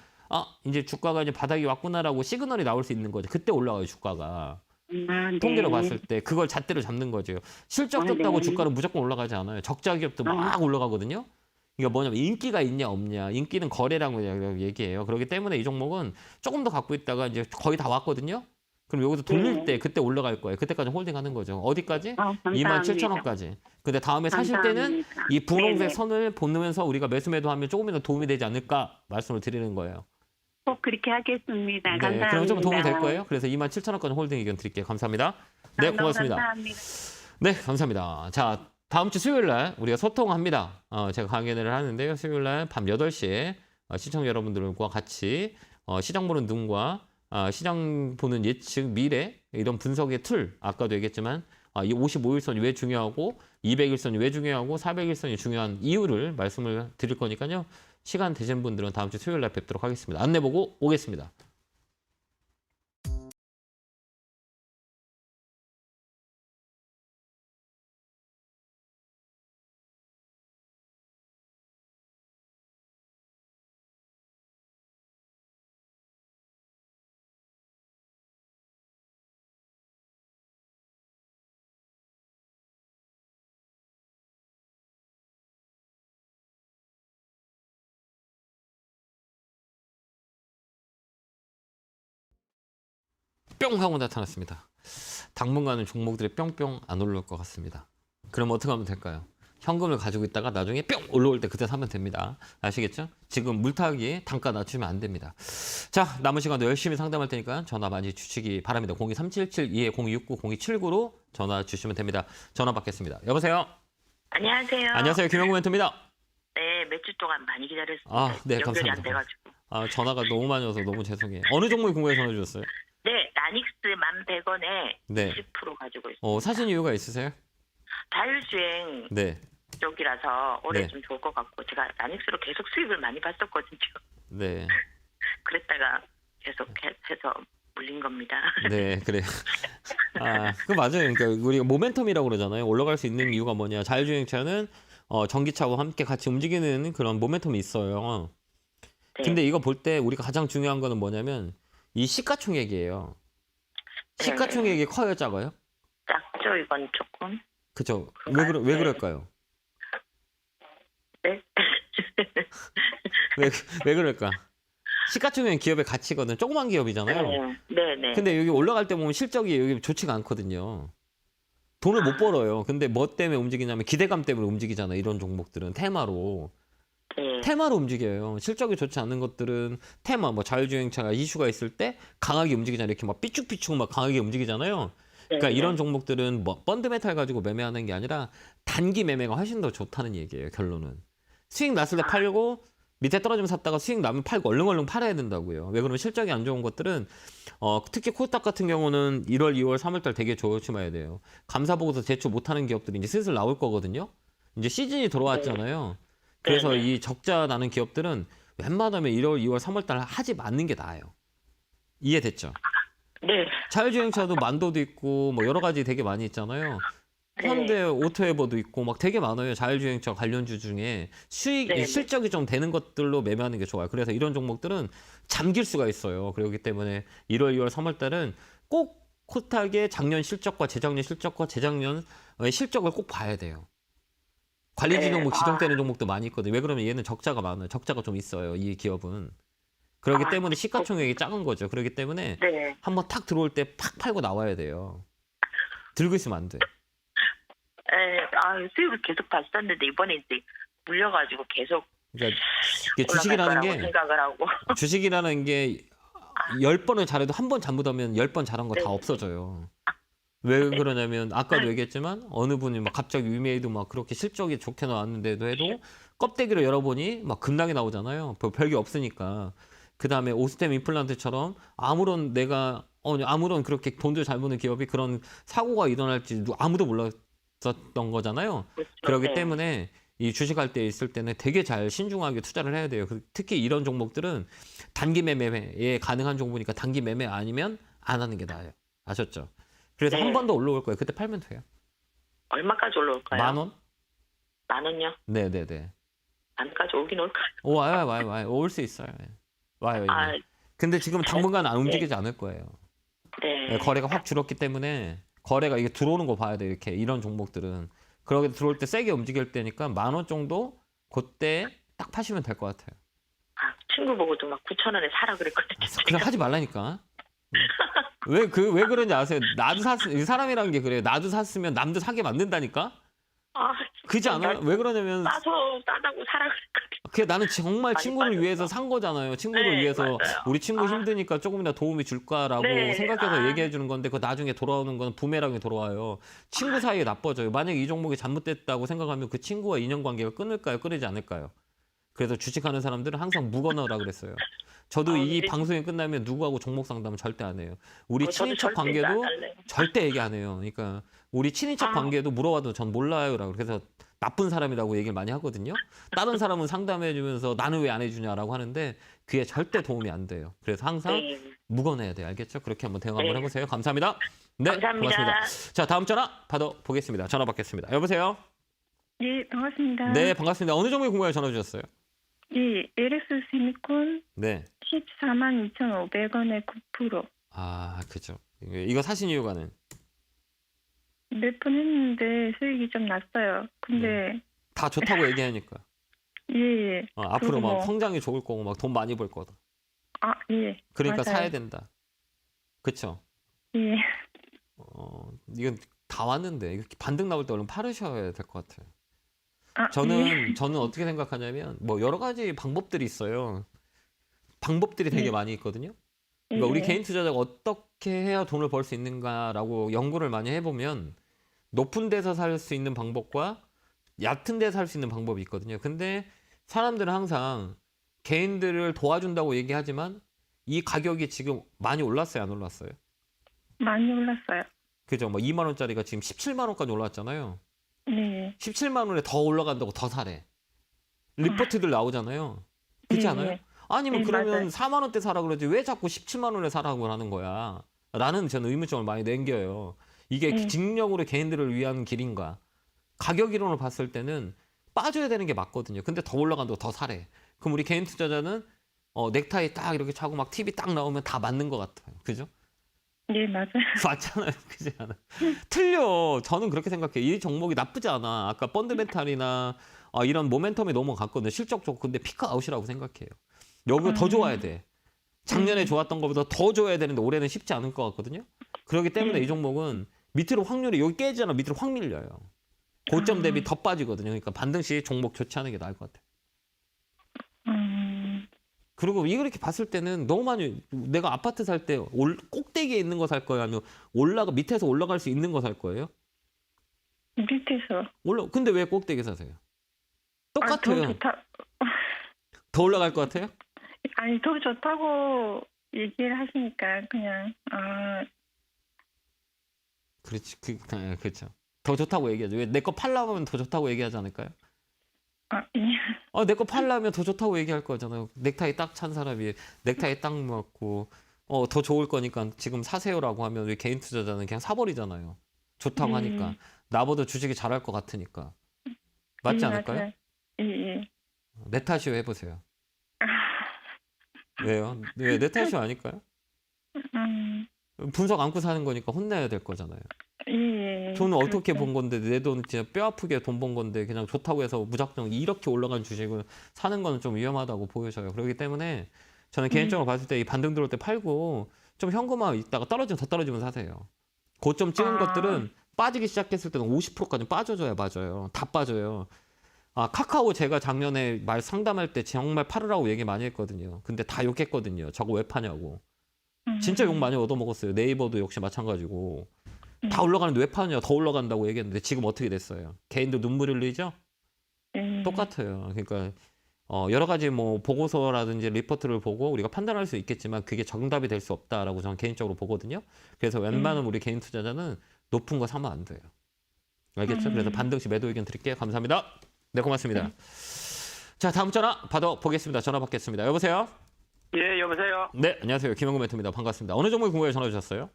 이제 주가가 이제 바닥이 왔구나라고 시그널이 나올 수 있는 거죠. 그때 올라가요 주가가. 네. 통계로 봤을 때 그걸 잣대로 잡는 거죠. 실적 좋다고 네. 주가는 무조건 올라가지 않아요. 적자 기업도 막 올라가거든요. 이게 뭐냐면 인기가 있냐 없냐. 인기는 거래라고 얘기해요. 그렇기 때문에 이 종목은 조금 더 갖고 있다가 이제 거의 다 왔거든요. 그럼 여기서 돌릴 때 그때 올라갈 거예요. 그때까지 홀딩하는 거죠. 어디까지? 감사합니다. 27,000원까지. 근데 다음에 사실 때는 감사합니다. 이 분홍색 네네. 선을 보면서 우리가 매수 매도하면 조금이라도 도움이 되지 않을까 말씀을 드리는 거예요. 꼭 그렇게 하겠습니다. 네, 감사합니다. 그럼 좀 도움이 될 거예요. 그래서 27,000원까지 홀딩 의견 드릴게요. 감사합니다. 네, 고맙습니다. 감사합니다. 네, 감사합니다. 자, 다음 주 수요일 날 우리가 소통합니다. 제가 강연을 하는데요. 수요일 날 밤 8시에 시청자 여러분들과 같이 시장 보는 눈과 시장 보는 예측, 미래 이런 분석의 툴 아까도 얘기했지만 이 55일선이 왜 중요하고 200일선이 왜 중요하고 400일선이 중요한 이유를 말씀을 드릴 거니까요. 시간 되신 분들은 다음 주 수요일 날 뵙도록 하겠습니다. 안내 보고 오겠습니다. 뿅 하고 나타났습니다. 당분간은 종목들이 뿅뿅 안 올라올 것 같습니다. 그럼 어떻게 하면 될까요? 현금을 가지고 있다가 나중에 뿅 올라올 때 그때 사면 됩니다. 아시겠죠? 지금 물타기 단가 낮추면 안 됩니다. 자, 남은 시간도 열심히 상담할 테니까 전화 많이 주시기 바랍니다. 02-3772-0279로 전화 주시면 됩니다. 전화 받겠습니다. 여보세요? 안녕하세요. 안녕하세요. 김영구 멘토입니다. 네, 몇 주 동안 많이 기다렸습니다. 네, 연결이 감사합니다. 안 돼가지고. 전화가 너무 많이 와서 너무 죄송해요. 어느 종목이 궁금해서 전화 주셨어요? 네, 나닉스 11,100원에 네. 20% 가지고 있어요. 사신 이유가 있으세요? 자율주행 네. 쪽이라서 올해 네. 좀 좋을 것 같고 제가 나닉스로 계속 수익을 많이 봤었거든요. 네. 그랬다가 계속 해서 물린 겁니다. 네, 그래요. 그 맞아요. 그러니까 우리가 모멘텀이라고 그러잖아요. 올라갈 수 있는 이유가 뭐냐. 자율주행차는 전기차와 함께 같이 움직이는 그런 모멘텀이 있어요. 네. 근데 이거 볼 때 우리가 가장 중요한 거는 뭐냐면 이 시가총액이에요. 시가총액이 커요, 작아요? 작죠, 이건 조금. 그죠? 그런가요? 왜 네. 그럴까요? 네. 왜 그럴까? 시가총액 기업의 가치거든. 조그만 기업이잖아요. 네, 네. 근데 여기 올라갈 때 보면 실적이 여기 좋지가 않거든요. 돈을 못 벌어요. 근데 뭐 때문에 움직이냐면 기대감 때문에 움직이잖아요. 이런 종목들은 테마로. 네. 테마로 움직여요. 실적이 좋지 않은 것들은 테마, 뭐 자율주행차가 이슈가 있을 때 강하게 움직이잖아요. 이렇게 막 삐쭉삐쭉 막 강하게 움직이잖아요. 그러니까 네. 이런 종목들은 뭐 펀드메탈 가지고 매매하는 게 아니라 단기 매매가 훨씬 더 좋다는 얘기예요. 결론은. 수익 났을 때 팔고 밑에 떨어지면 샀다가 수익 나면 팔고 얼른 팔아야 된다고요. 왜 그러면 실적이 안 좋은 것들은 특히 코스닥 같은 경우는 1월, 2월, 3월달 되게 조심해야 돼요. 감사 보고서 제출 못하는 기업들이 이제 슬슬 나올 거거든요. 이제 시즌이 들어왔잖아요. 그래서 네. 이 적자 나는 기업들은 웬만하면 1월, 2월, 3월달 하지 않는 게 나아요. 이해됐죠? 네. 자율주행차도 만도도 있고 뭐 여러 가지 되게 많이 있잖아요. 네. 현대 오토에버도 있고 막 되게 많아요. 자율주행차 관련주 중에 네. 실적이 좀 되는 것들로 매매하는 게 좋아요. 그래서 이런 종목들은 잠길 수가 있어요. 그렇기 때문에 1월, 2월, 3월 달은 꼭 코스닥의 작년 실적과 재작년 실적과 재작년 실적을 꼭 봐야 돼요. 관리지 네. 종목 지정되는 종목도 많이 있거든요. 왜 그러면 얘는 적자가 많아요. 적자가 좀 있어요. 이 기업은. 그렇기 때문에 시가총액이 작은 거죠. 그렇기 때문에 네. 한번 탁 들어올 때 팍 팔고 나와야 돼요. 들고 있으면 안 돼. 수익을 계속 봤었는데 이번에 이제 물려가지고 계속 그러니까 이게 올라갈 주식이라는 거라고 게 생각을 하고. 주식이라는 게 10번을 잘해도 한 번 잘못하면 10번 잘한 거 다 네. 없어져요. 왜 그러냐면 아까도 얘기했지만 어느 분이 막 갑자기 위메이드 막 그렇게 실적이 좋게 나왔는데도 해도 껍데기를 열어보니 막 급락이 나오잖아요. 별게 없으니까. 그 다음에 오스템 임플란트처럼 아무런 내가 아무런 그렇게 돈도 잘 버는 기업이 그런 사고가 일어날지 아무도 몰랐었던 거잖아요. 그렇죠. 그렇기 네. 때문에 이 주식할 때 있을 때는 되게 잘 신중하게 투자를 해야 돼요. 특히 이런 종목들은 단기 매매에 가능한 종목이니까 단기 매매 아니면 안 하는 게 나아요. 아셨죠? 그래서 네. 한 번 더 올라올 거예요. 그때 팔면 돼요. 얼마까지 올라올까요? 10,000원? 10,000원요? 네네네. 안까지 오긴 올까요? 와요. 올 수 있어요. 예. 와요. 아, 이미. 근데 지금 당분간 안 움직이지 않을 거예요. 네. 예, 거래가 확 줄었기 때문에 거래가 이게 들어오는 거 봐야 돼요. 이렇게 이런 종목들은. 그러게 들어올 때 세게 움직일 때니까 10,000원 정도 그때 딱 파시면 될 것 같아요. 아, 친구 보고도 막 9,000원에 사라 그랬거든요. 그냥 하지 말라니까. 왜 그런지 아세요? 나도 사람이라는 게 그래요. 나도 샀으면 남도 사게 만든다니까? 아, 그지 않아요? 왜 그러냐면 싸다고 사라 그랬거든요. 그게 나는 정말 많이 친구를 빠졌어. 위해서 산 거잖아요. 친구를 네, 위해서 맞아요. 우리 친구 아. 힘드니까 조금이나 도움이 줄까라고 네, 생각해서 아. 얘기해 주는 건데 그 나중에 돌아오는 건 부메랑이 돌아와요. 친구 사이에 나빠져요. 만약에 이 종목이 잘못됐다고 생각하면 그 친구와 인연관계가 끊을까요? 끊이지 않을까요? 그래서 주식하는 사람들은 항상 묵어넣으라 그랬어요. 저도 이 네. 방송이 끝나면 누구하고 종목 상담은 절대 안 해요. 우리 저도 친인척 절대 안 관계도 할래요. 절대 얘기 안 해요. 그러니까 우리 친인척 아. 관계도 물어봐도 전 몰라요라고 그래서 나쁜 사람이라고 얘기를 많이 하거든요. 다른 사람은 상담해 주면서 나는 왜 안 해주냐라고 하는데 그게 절대 도움이 안 돼요. 그래서 항상 네. 묵어내야 돼요. 알겠죠? 그렇게 한번 대응 한번 네. 해보세요. 감사합니다. 네, 감사합니다. 고맙습니다. 자, 다음 전화 받아보겠습니다. 전화 받겠습니다. 여보세요? 예, 반갑습니다. 네, 반갑습니다. 어느 종목에 궁금해 전화 주셨어요? 예, LS 세미콘 네. 142,500원에 9%. 아, 그죠. 이거 사신 이유가는? 몇 번 했는데 수익이 좀 났어요. 근데 다 좋다고 얘기하니까. 예. 앞으로 그리고 막 뭐- 성장이 좋을 거고 막 돈 많이 벌 거다. 아, 예. 그러니까 맞아요. 사야 된다. 그쵸? 예. 이건 다 왔는데 이렇게 반등 나올 때 얼른 팔으셔야 될 것 같아요. 아, 저는 어떻게 생각하냐면 뭐 여러 가지 방법들이 있어요. 방법들이 되게 네. 많이 있거든요. 그러니까 예. 우리 개인 투자자가 어떻게 해야 돈을 벌 수 있는가라고 연구를 많이 해보면 높은 데서 살 수 있는 방법과 얕은 데서 살 수 있는 방법이 있거든요. 근데 사람들은 항상 개인들을 도와준다고 얘기하지만 이 가격이 지금 많이 올랐어요, 안 올랐어요? 많이 올랐어요. 그죠? 뭐 2만 원짜리가 지금 17만 원까지 올랐잖아요. 네. 17만 원에 더 올라간다고 더 사래. 리포트들 나오잖아요. 그렇지 네, 않아요? 네. 아니면 네, 그러면 맞아요. 4만 원대 사라 그러지 왜 자꾸 17만 원에 사라고 하는 거야? 라는 저는 의문점을 많이 남겨요. 이게 네. 직력으로 개인들을 위한 길인가? 가격 이론을 봤을 때는 빠져야 되는 게 맞거든요. 근데 더 올라간다고 더 사래. 그럼 우리 개인 투자자는 넥타이 딱 이렇게 차고 막 TV 딱 나오면 다 맞는 것 같아요. 그죠? 예, 맞아요. 맞잖아요. 그지 않아? 틀려. 저는 그렇게 생각해요. 이 종목이 나쁘지 않아. 아까 펀드멘탈이나 이런 모멘텀이 넘어갔거든요. 실적 좋고. 근데 피크 아웃이라고 생각해요. 여기가 더 좋아야 돼. 작년에 좋았던 것보다 더 좋아야 되는데 올해는 쉽지 않을 것 같거든요. 그렇기 때문에 이 종목은 밑으로 확률이 여기 깨지잖아. 밑으로 확 밀려요. 고점 대비 더 빠지거든요. 그러니까 반등시 종목 좋지 않은 게 나을 것 같아요. 그리고 이렇게 봤을 때는 너무 많이 내가 아파트 살 때 꼭대기에 있는 거 살 거예요? 아니면 밑에서 올라갈 수 있는 거 살 거예요? 밑에서. 근데 왜 꼭대기 사세요? 아, 똑같아요. 더 좋다. 더 올라갈 것 같아요? 아니, 더 좋다고 얘기를 하시니까 그냥 그렇지. 그렇죠. 더 좋다고 얘기하죠. 왜 내 거 팔라면 더 좋다고 얘기하지 않을까요? 예. 내 거 팔라면 더 좋다고 얘기할 거잖아요. 넥타이 딱 찬 사람이 넥타이 딱 맞고 더 좋을 거니까 지금 사세요라고 하면 우리 개인 투자자는 그냥 사버리잖아요. 좋다고 하니까. 나보다 주식이 잘할 것 같으니까. 맞지 예, 않을까요? 맞아요. 예, 예. 내 탓이요 해보세요. 왜요? 왜 내 탓이 아닐까요? 분석 안고 사는 거니까 혼내야 될 거잖아요. 예. 저는 어떻게 그렇죠. 본 건데 내 돈 진짜 뼈 아프게 돈 번 건데 그냥 좋다고 해서 무작정 이렇게 올라간 주식을 사는 거는 좀 위험하다고 보여져요. 그렇기 때문에 저는 개인적으로 봤을 때 이 반등 들어올 때 팔고 좀 현금화 있다가 떨어지면 더 떨어지면 사세요. 고점 찍은 것들은 빠지기 시작했을 때는 50%까지 빠져줘야 맞아요. 다 빠져요. 카카오 제가 작년에 상담할 때 정말 팔으라고 얘기 많이 했거든요. 근데 다 욕했거든요. 저거 왜 파냐고. 진짜 욕 많이 얻어먹었어요. 네이버도 역시 마찬가지고. 다 올라가는데 왜 파냐? 더 올라간다고 얘기했는데 지금 어떻게 됐어요? 개인도 눈물 흘리죠? 똑같아요. 그러니까 여러 가지 뭐 보고서라든지 리포트를 보고 우리가 판단할 수 있겠지만 그게 정답이 될 수 없다라고 저는 개인적으로 보거든요. 그래서 웬만한 우리 개인 투자자는 높은 거 사면 안 돼요. 알겠죠? 그래서 반드시 매도 의견 드릴게요. 감사합니다. 네, 고맙습니다. 자, 다음 전화 받아보겠습니다. 전화 받겠습니다. 여보세요? 예, 여보세요. 네, 안녕하세요. 김영구 멘토입니다. 반갑습니다. 어느 종목이 궁금해 전화 주셨어요?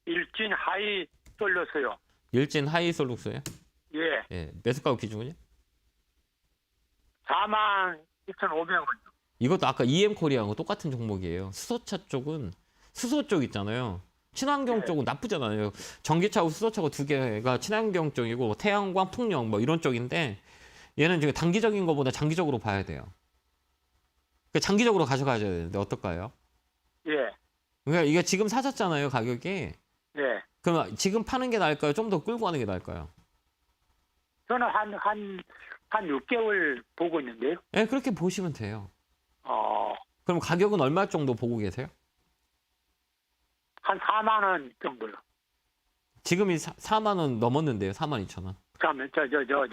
일진 하이 쏠렸어요. 일진 하이솔룩스예요? 예, 예, 매수가격 기준은요? 42,500원. 이것도 아까 EM코리아하고 똑같은 종목이에요. 수소차 쪽은 수소 쪽 있잖아요. 친환경 네. 쪽은 나쁘지 않아요. 전기차하고 수소차고 두 개가 친환경 쪽이고 태양광, 풍력 뭐 이런 쪽인데 얘는 지금 단기적인 것보다 장기적으로 봐야 돼요. 그러니까 장기적으로 가져가야 되는데 어떨까요? 예, 그러니까 이게 지금 사셨잖아요, 가격이. 예. 그럼 지금 파는 게 나을까요? 좀 더 끌고 가는 게 나을까요? 저는 한 6개월 보고 있는데요. 네, 그렇게 보시면 돼요. 어, 그럼 가격은 얼마 정도 보고 계세요? 한 4만 원 정도요. 지금이 4만 원 넘었는데요. 4만 2천 원. 그러면 저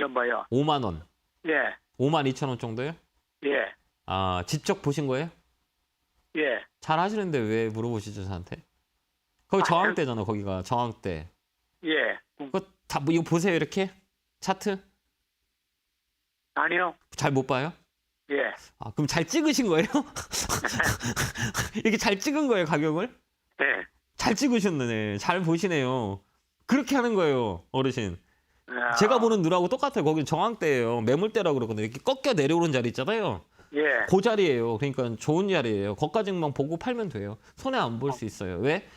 뭐요? 5만 원. 예, 5만 2천 원 정도요? 예, 아, 직접 보신 거예요? 예. 잘 하시는데 왜 물어보시죠, 저한테? 거기 저항대잖아, 거기가. 저항대. 예. 그거 다, 뭐 이거 보세요, 이렇게? 차트? 아니요. 잘 못 봐요? 예, 아, 그럼 잘 찍으신 거예요? 이렇게 잘 찍은 거예요, 가격을? 예. 잘 찍으셨네. 잘 보시네요. 그렇게 하는 거예요, 어르신. 아, 제가 보는 누라고 똑같아요. 거기 저항대예요. 매물대라고 그러거든요. 이렇게 꺾여 내려오는 자리 있잖아요. 예, 그 자리예요. 그러니까 좋은 자리예요. 거기까지만 보고 팔면 돼요. 손해 안 볼 수 있어요. 왜?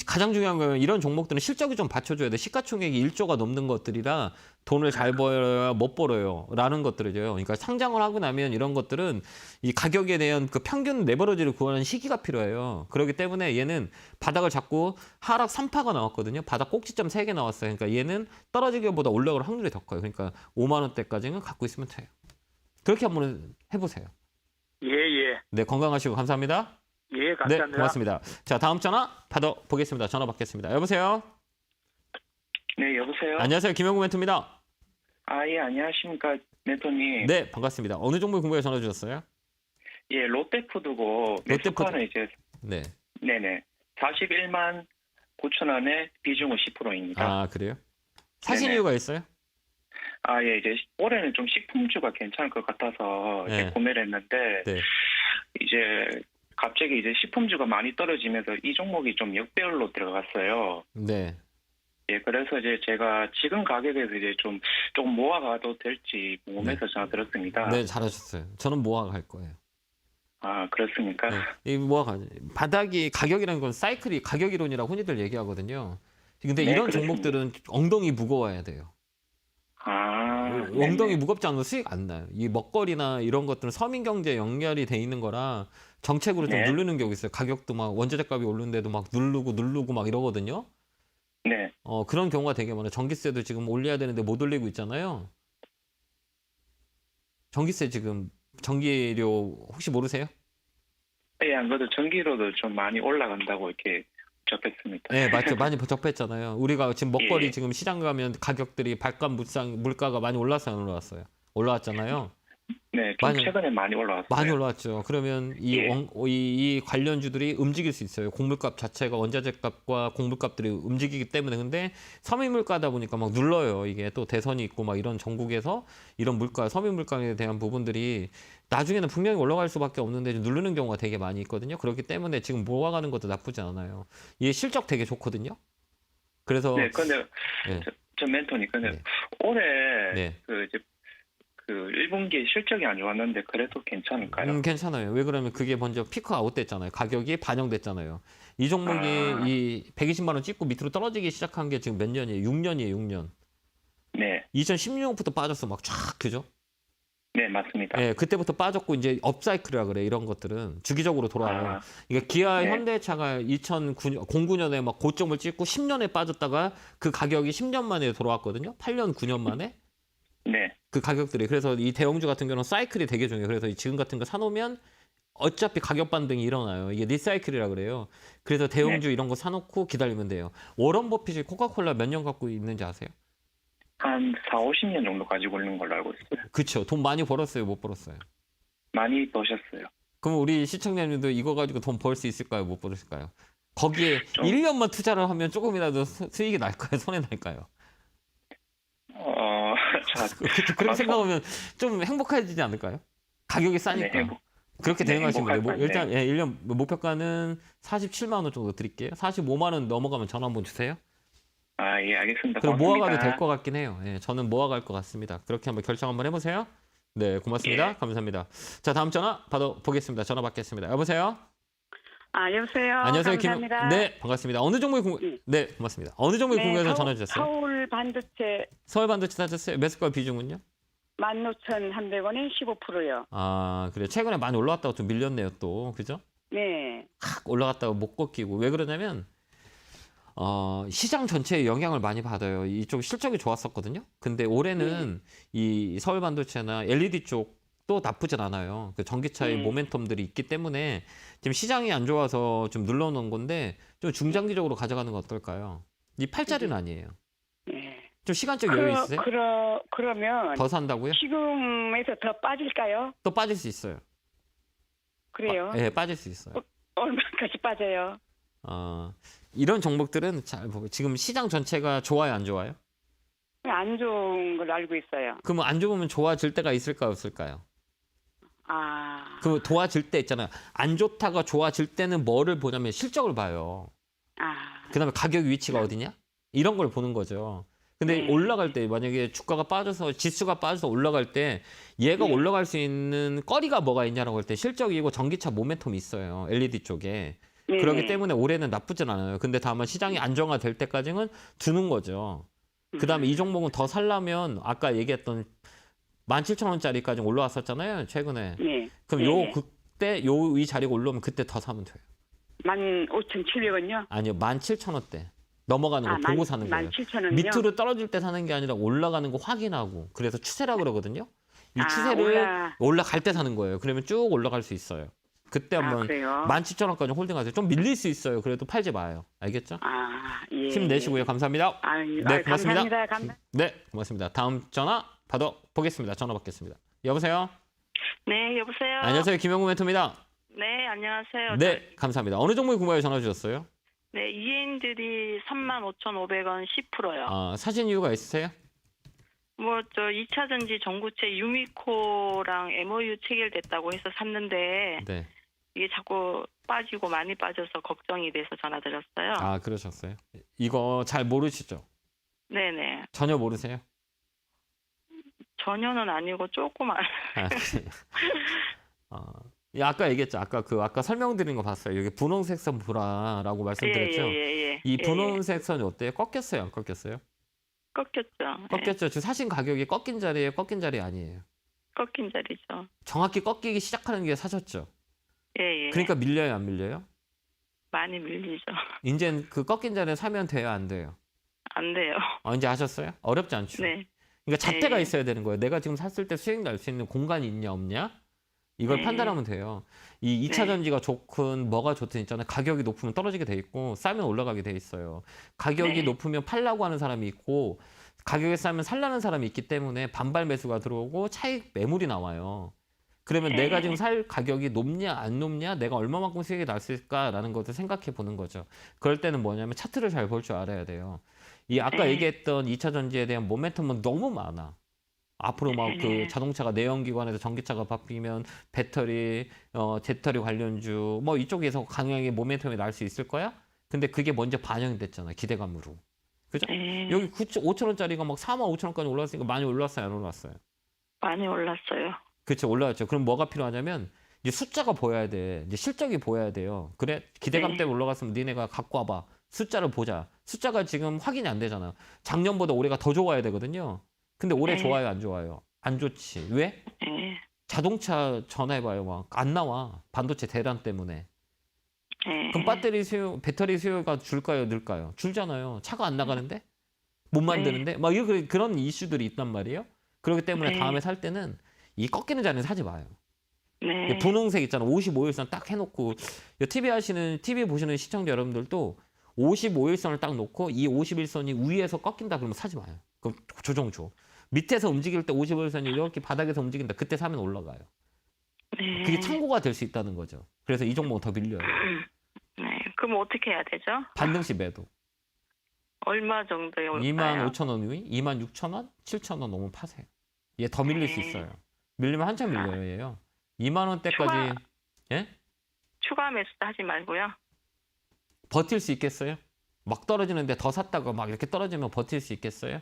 가장 중요한 건 이런 종목들은 실적이 좀 받쳐줘야 돼. 시가총액이 1조가 넘는 것들이라 돈을 잘 벌어야 못 벌어요. 라는 것들이죠. 그러니까 상장을 하고 나면 이런 것들은 이 가격에 대한 그 평균 레버리지를 구하는 시기가 필요해요. 그렇기 때문에 얘는 바닥을 잡고 하락 3파가 나왔거든요. 바닥 꼭지점 3개 나왔어요. 그러니까 얘는 떨어지기보다 올라갈 확률이 더 커요. 그러니까 5만 원대까지는 갖고 있으면 돼요. 그렇게 한번 해보세요. 예, 예. 네, 건강하시고 감사합니다. 예, 네, 감사합니다. 고맙습니다. 자, 다음 전화 받아보겠습니다. 전화 받겠습니다. 여보세요? 네, 여보세요? 안녕하세요. 김영구 멘토입니다. 아, 예, 안녕하십니까, 멘토님. 네, 반갑습니다. 어느 종목 궁금해 전화 주셨어요? 예, 롯데푸드고, 롯데푸드. 매수가는 이제, 네. 네네, 41만 9천 원에 비중은 10%입니다. 아, 그래요? 사신 네네. 이유가 있어요? 아, 예, 이제 올해는 좀 식품주가 괜찮을 것 같아서 이제 네. 구매를 했는데, 네. 이제 갑자기 이제 식품주가 많이 떨어지면서 이 종목이 좀 역배열로 들어갔어요. 네. 예, 그래서 이제 제가 지금 가격에서 이제 좀 모아가도 될지 궁금해서 전화 드렸습니다. 네, 잘하셨어요. 저는 모아가 갈 거예요. 아, 그렇습니까? 네. 이 모아가 바닥이 가격이라는 건 사이클이 가격 이론이라고 흔히들 얘기하거든요. 근데 네, 이런 그렇습니다. 종목들은 엉덩이 무거워야 돼요. 아, 엉덩이 네네. 무겁지 않으면 수익 안 나요. 이 먹거리나 이런 것들은 서민 경제에 연결이 돼 있는 거라 정책으로 좀 네. 누르는 경우가 있어요. 가격도 막 원자재 값이 오르는데도 막 누르고 막 이러거든요. 네. 그런 경우가 되게 많아요. 전기세도 지금 올려야 되는데 못 올리고 있잖아요. 전기세 지금 전기료 혹시 모르세요? 예, 안 그래도 전기료도 좀 많이 올라간다고 이렇게 접했습니다. 네, 맞죠. 많이 접했잖아요. 우리가 지금 먹거리 예. 지금 시장 가면 가격들이 발값 물가가 많이 올랐어요, 안 올라왔어요? 올라왔잖아요. 네, 좀 많이- 최근에 많이 올라왔어요. 많이 올라왔죠. 그러면 예. 이 관련주들이 움직일 수 있어요. 곡물값 자체가 원자재 값과 곡물값들이 움직이기 때문에. 근데 서민물가다 보니까 막 눌러요. 이게 또 대선이 있고 막 이런 전국에서 이런 물가, 서민물가에 대한 부분들이 나중에는 분명히 올라갈 수밖에 없는데 누르는 경우가 되게 많이 있거든요. 그렇기 때문에 지금 모아가는 것도 나쁘지 않아요. 얘 실적 되게 좋거든요. 그래서 네, 근데 네. 저 멘토니 근데 네. 올해 네. 그 1분기 실적이 안 좋았는데 그래도 괜찮을까요? 괜찮아요. 왜 그러면 그게 먼저 피크 아웃 됐잖아요. 가격이 반영됐잖아요. 이 종목이 이 120만 원 찍고 밑으로 떨어지기 시작한 게 지금 몇 년이에요? 6년이에요, 6년. 네, 2016년부터 빠졌어, 막 쫙, 그죠? 네 맞습니다. 예, 그때부터 빠졌고 이제 업사이클이라 그래. 이런 것들은 주기적으로 돌아와요. 아, 그러니까 기아, 네. 현대차가 2009년에 막 고점을 찍고 10년에 빠졌다가 그 가격이 10년 만에 돌아왔거든요. 8년, 9년 만에. 네, 그 가격들이. 그래서 이 대형주 같은 경우는 사이클이 되게 중요해요. 그래서 지금 같은 거 사놓으면 어차피 가격 반등이 일어나요. 이게 리사이클이라 그래요. 그래서 대형주 이런 거 사놓고 기다리면 돼요. 워런 버핏이 코카콜라 몇 년 갖고 있는지 아세요? 한 4, 50년 정도 가지고 있는 걸로 알고 있어요. 그쵸. 돈 많이 벌었어요, 못 벌었어요? 많이 버셨어요. 그럼 우리 시청자님도 이거 가지고 돈 벌 수 있을까요, 못 벌을까요? 거기에 좀- 1년만 투자를 하면 조금이라도 수익이 날까요, 손해 날까요? 자, 그렇게 생각하면 좀 행복해지지 않을까요? 가격이 싸니까. 네, 그렇게 네, 대응하시면 돼요. 행복할 일단 예, 1년 목표가는 47만 원 정도 드릴게요. 45만 원 넘어가면 전화 한번 주세요. 예, 알겠습니다. 그럼 고맙습니다. 모아가도 될 것 같긴 해요. 예, 저는 모아갈 것 같습니다. 그렇게 한번 결정 한번 해보세요. 네, 고맙습니다. 예. 감사합니다. 자, 다음 전화 받아보겠습니다. 전화 받겠습니다. 여보세요? 여보세요. 안녕하세요. 감사합니다. 네, 반갑습니다. 어느 종목이 네, 고맙습니다. 어느 종목이 궁금해서 전화 주셨어요? 서울 반도체 서울 반도체 사셨어요? 매수가 비중은요? 15,100원에 15%요. 아, 그래요. 최근에 많이 올라왔다가 좀 밀렸네요, 또. 그죠? 네. 확 올라갔다가 못 꺾이고. 왜 그러냐면 시장 전체에 영향을 많이 받아요. 이쪽 실적이 좋았었거든요. 근데 올해는 이 서울 반도체나 LED 쪽도 나쁘진 않아요. 그 전기차의 모멘텀들이 있기 때문에 지금 시장이 안 좋아서 좀 눌러놓은 건데 좀 중장기적으로 가져가는 건 어떨까요? 이 팔자리는 아니에요. 네. 좀 시간적 여유 있으세요? 그러면 더 산다고요? 지금에서 더 빠질까요? 또 빠질 수 있어요. 그래요? 예, 빠질 수 있어요. 얼마까지 빠져요? 이런 종목들은 잘 보고 지금 시장 전체가 좋아요, 안 좋아요? 안 좋은 걸 알고 있어요. 그러면 안 좋으면 좋아질 때가 있을까요, 없을까요? 그 도와질 때 있잖아요. 안 좋다가 좋아질 때는 뭐를 보냐면 실적을 봐요. 그다음에 가격 위치가 어디냐? 이런 걸 보는 거죠. 근데 올라갈 때 만약에 주가가 빠져서 지수가 빠져서 올라갈 때 얘가 올라갈 수 있는 거리가 뭐가 있냐라고 할 때 실적이고 전기차 모멘텀이 있어요. LED 쪽에. 그렇기 때문에 올해는 나쁘진 않아요. 근데 다만 시장이 안정화될 때까지는 두는 거죠. 그다음에 이 종목은 더 살려면 아까 얘기했던 17,000원짜리까지 올라왔었잖아요. 최근에. 그럼 그때 이 자리가 올라오면 그때 더 사면 돼요. 15,700원요? 아니요. 17,000원대. 넘어가는 거 보고 사는 거예요. 17,000원요? 밑으로 떨어질 때 사는 게 아니라 올라가는 거 확인하고. 그래서 추세라 그러거든요. 이 추세를 올라갈 때 사는 거예요. 그러면 쭉 올라갈 수 있어요. 그때 한번 17,000원까지 홀딩하세요. 좀 밀릴 수 있어요. 그래도 팔지 마요. 알겠죠? 예. 힘내시고요. 감사합니다. 네, 고맙습니다. 감사합니다. 네, 고맙습니다. 다음 전화 받아보겠습니다. 전화 받겠습니다. 여보세요? 네, 여보세요. 안녕하세요. 김영구 멘토입니다. 네, 안녕하세요. 네, 감사합니다. 어느 종목이 궁금해서 전화 주셨어요? 네, EN들이 35,500원 10%요. 사신 이유가 있으세요? 뭐, 2차 전지 전구체 유미코랑 MOU 체결됐다고 해서 샀는데, 네. 이게 자꾸 빠지고 많이 빠져서 걱정이 돼서 전화드렸어요. 그러셨어요? 이거 잘 모르시죠? 네네. 전혀 모르세요? 전혀는 아니고 조금 그래요. 아까 얘기했죠. 아까 설명드린 거 봤어요. 여기 분홍색 선 보라라고 말씀드렸죠. 이 분홍색 선이 어때요? 꺾였어요, 안 꺾였어요? 꺾였죠. 꺾였죠. 지금 사신 가격이 꺾인 자리에 꺾인 자리 아니에요. 꺾인 자리죠. 정확히 꺾이기 시작하는 게 사셨죠. 예. 그러니까 밀려요, 안 밀려요? 많이 밀리죠. 이젠 그 꺾인 자리에 사면 돼요, 안 돼요? 안 돼요. 이제 아셨어요? 어렵지 않죠? 네. 그러니까 잣대가 있어야 되는 거예요. 내가 지금 샀을 때 수익 날 수 있는 공간이 있냐 없냐? 이걸 판단하면 돼요. 이 2차 전지가 좋든 뭐가 좋든 있잖아요. 가격이 높으면 떨어지게 돼 있고 싸면 올라가게 돼 있어요. 가격이 높으면 팔라고 하는 사람이 있고 가격이 싸면 살라는 사람이 있기 때문에 반발 매수가 들어오고 차익 매물이 나와요. 그러면 내가 지금 살 가격이 높냐 안 높냐 내가 얼마만큼 수익이 날 수 있을까라는 것을 생각해 보는 거죠. 그럴 때는 뭐냐면 차트를 잘 볼 줄 알아야 돼요. 이 아까 얘기했던 2차 전지에 대한 모멘텀은 너무 많아. 앞으로 막 그 자동차가 내연기관에서 전기차가 바뀌면 배터리, 배터리 관련주 뭐 이쪽에서 강하게 모멘텀이 날 수 있을 거야? 근데 그게 먼저 반영이 됐잖아. 기대감으로. 그죠? 여기 5,000원짜리가 막 45,000원까지 올랐으니까 많이 올랐어요, 안 올랐어요? 많이 올랐어요. 그렇죠. 올라왔죠. 그럼 뭐가 필요하냐면 이제 숫자가 보여야 돼. 이제 실적이 보여야 돼요. 그래 기대감 때문에 올라갔으면 니네가 갖고 와봐. 숫자를 보자. 숫자가 지금 확인이 안 되잖아. 작년보다 올해가 더 좋아야 되거든요. 근데 올해 좋아요, 안 좋아요? 안 좋지. 왜? 자동차 전화해봐요. 막 안 나와. 반도체 대란 때문에. 그럼 배터리 수요가 줄까요, 늘까요? 줄잖아요. 차가 안 나가는데? 못 만드는데? 막 그런 이슈들이 있단 말이에요. 그렇기 때문에 다음에 살 때는 이 꺾이는 자리는 사지 마요. 분홍색 있잖아. 55일선 딱 해놓고 TV 보시는 시청자 여러분들도 55일선을 딱 놓고 이 51선이 위에서 꺾인다 그러면 사지 마요. 그럼 조정 줘. 밑에서 움직일 때 50일선이 이렇게 바닥에서 움직인다. 그때 사면 올라가요. 네. 그게 참고가 될 수 있다는 거죠. 그래서 이 종목은 더 밀려요. 네. 그럼 어떻게 해야 되죠? 반등시 매도. 얼마 정도에 올까요? 25,000원 위, 26,000원, 7,000원 넘으면 파세요. 얘 더 밀릴 수 있어요. 밀리면 한참 밀려요, 얘요. 2만 원대까지 예? 추가 매수도 하지 말고요. 버틸 수 있겠어요? 막 떨어지는데 더 샀다가 막 이렇게 떨어지면 버틸 수 있겠어요?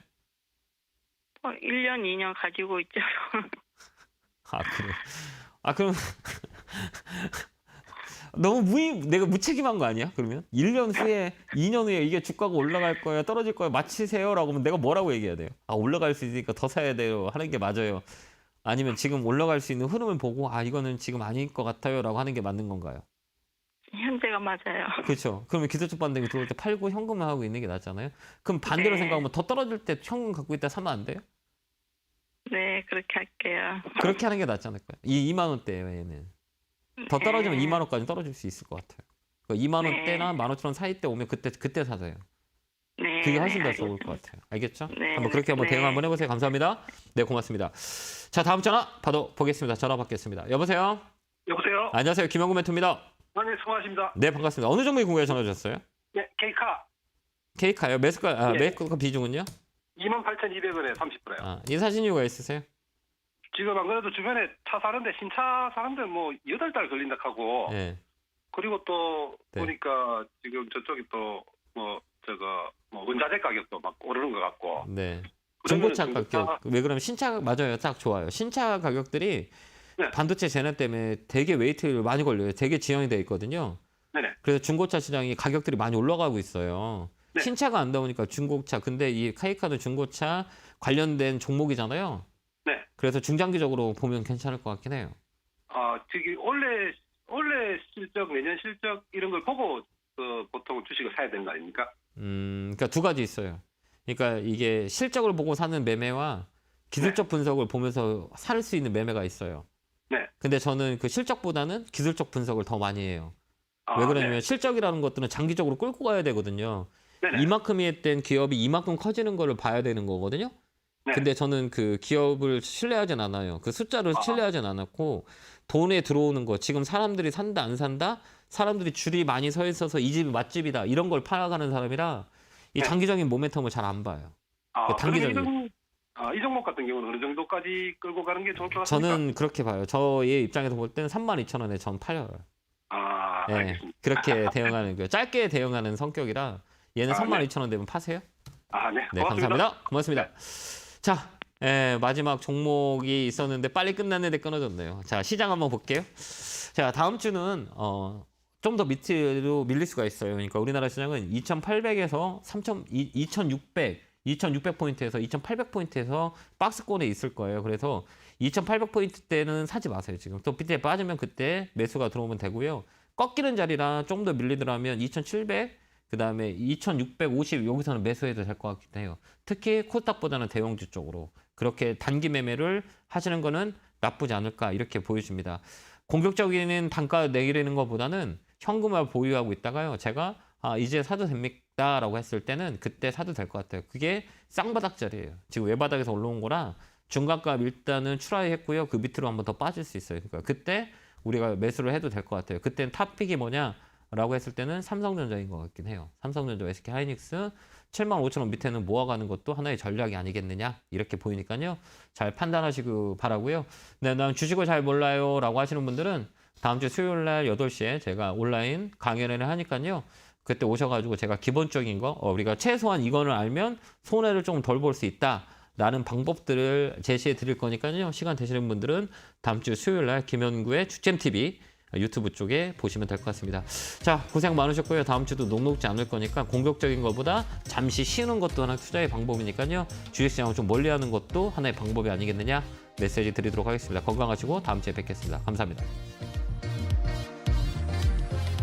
1년, 2년 가지고 있죠. 아, 그래. 아, 그럼 너무 내가 무책임한 거 아니야? 그러면 1년 후에 2년 후에 이게 주가가 올라갈 거예요, 떨어질 거예요, 마치세요라고 하면 내가 뭐라고 얘기해야 돼요? 아, 올라갈 수 있으니까 더 사야 돼요 하는 게 맞아요? 아니면 지금 올라갈 수 있는 흐름을 보고 아, 이거는 지금 아닐 것 같아요라고 하는 게 맞는 건가요? 현재가 맞아요. 그렇죠. 그러면 기술적 반등이 들어올 때 팔고 현금을 하고 있는 게 낫잖아요. 그럼 반대로 네. 생각하면 더 떨어질 때 현금 갖고 있다 사면 안 돼요? 네, 그렇게 할게요. 그렇게 하는 게 낫지 않을까요? 이 2만 원대예요, 얘는. 더 떨어지면 2만 원까지 떨어질 수 있을 것 같아요. 그러니까 2만 원대나 15,000원 사이 때 오면 그때 사세요. 네. 그게 훨씬 더 네, 좋을 것 같아요. 알겠죠? 네. 한번 그렇게 한번 네. 대응 한번 해보세요. 감사합니다. 네, 고맙습니다. 자, 다음 전화 받아보겠습니다. 전화 받겠습니다. 여보세요? 여보세요? 안녕하세요. 김영구 멘토입니다. 네, 수고하십니다. 네, 반갑습니다. 어느 종목에 궁금해 전화 주셨어요? 네, 케이카 케이카요? 매수가, 예. 매수가 비중은요? 28,200원에 30%요. 아, 이 사신 이유가 있으세요? 지금 안 그래도 주변에 차 사는데 신차 사는데 뭐 8달 걸린다 하고 네. 그리고 또 네. 보니까 지금 저쪽이 또 뭐 원자재 가격도 막 오르는 것 같고. 네. 그러면은 중고차 중고차- 가격. 왜 그러면 신차 맞아요. 딱 좋아요. 신차 가격들이 네. 반도체 재난 때문에 되게 웨이트를 많이 걸려요. 되게 지연이 돼 있거든요. 네네. 그래서 중고차 시장이 가격들이 많이 올라가고 있어요. 네. 신차가 안 나오니까 중고차. 근데 이 카이카는 중고차 관련된 종목이잖아요. 네. 그래서 중장기적으로 보면 괜찮을 것 같긴 해요. 저기 원래 실적 내년 실적 이런 걸 보고 보통 주식을 사야 되는 거 아닙니까? 그러니까 두 가지 있어요. 그러니까 이게 실적을 보고 사는 매매와 기술적 분석을 보면서 살 수 있는 매매가 있어요. 네. 근데 저는 그 실적보다는 기술적 분석을 더 많이 해요. 왜 그러냐면 네. 실적이라는 것들은 장기적으로 끌고 가야 되거든요. 네네. 이만큼이 했던 기업이 이만큼 커지는 거를 봐야 되는 거거든요. 네. 근데 저는 그 기업을 신뢰하진 않아요. 그 숫자를 신뢰하진 않았고 돈에 들어오는 거 지금 사람들이 산다 안 산다 사람들이 줄이 많이 서 있어서 이 집이 맛집이다 이런 걸 파악하는 사람이라 이 네. 장기적인 모멘텀을 잘 안 봐요. 단기적인. 이 종목 같은 경우는 어느 정도까지 끌고 가는 게 좋을 것 같습니까? 저는 그렇게 봐요. 저의 입장에서 볼 때는 32,000원에 전 팔려요. 네, 알겠습니다. 그렇게 대응하는 거예요. 짧게 대응하는 성격이라 얘는 32,000원 되면 파세요. 네. 네, 고맙습니다. 감사합니다. 고맙습니다. 자, 마지막 종목이 있었는데 빨리 끝났는데 끊어졌네요. 자, 시장 한번 볼게요. 자, 다음 주는 좀 더 밑으로 밀릴 수가 있어요. 그러니까 우리나라 시장은 2,800에서 2,600포인트에서 2,800포인트에서 박스권에 있을 거예요. 그래서 2,800포인트대는 사지 마세요. 지금 또 밑에 빠지면 그때 매수가 들어오면 되고요. 꺾이는 자리라 좀 더 밀리더라면 2,700, 그 다음에 2,650 여기서는 매수해도 될 것 같긴 해요. 특히 코스닥보다는 대형주 쪽으로 그렇게 단기 매매를 하시는 거는 나쁘지 않을까 이렇게 보여집니다. 공격적인 단가 내리는 것보다는 현금을 보유하고 있다가요. 제가 이제 사도 됩니다라고 했을 때는 그때 사도 될 것 같아요. 그게 쌍바닥 자리예요. 지금 외바닥에서 올라온 거라 중간값 일단은 출하했고요. 그 밑으로 한번 더 빠질 수 있어요. 그러니까 그때 우리가 매수를 해도 될 것 같아요. 그때는 탑픽이 뭐냐라고 했을 때는 삼성전자인 것 같긴 해요. 삼성전자, SK하이닉스 75,000원 밑에는 모아가는 것도 하나의 전략이 아니겠느냐 이렇게 보이니까요. 잘 판단하시고 바라고요. 네, 난 주식을 잘 몰라요 라고 하시는 분들은 다음 주 수요일 날 8시에 제가 온라인 강연을 하니까요. 그때 오셔가지고 제가 기본적인 거 우리가 최소한 이거는 알면 손해를 좀 덜 볼 수 있다 라는 방법들을 제시해 드릴 거니까요. 시간 되시는 분들은 다음 주 수요일 날 김현구의 주잼TV 유튜브 쪽에 보시면 될 것 같습니다. 자, 고생 많으셨고요. 다음 주도 녹록지 않을 거니까 공격적인 것보다 잠시 쉬는 것도 하나 투자의 방법이니까요. 주식시장을 좀 멀리하는 것도 하나의 방법이 아니겠느냐 메시지 드리도록 하겠습니다. 건강하시고 다음 주에 뵙겠습니다. 감사합니다.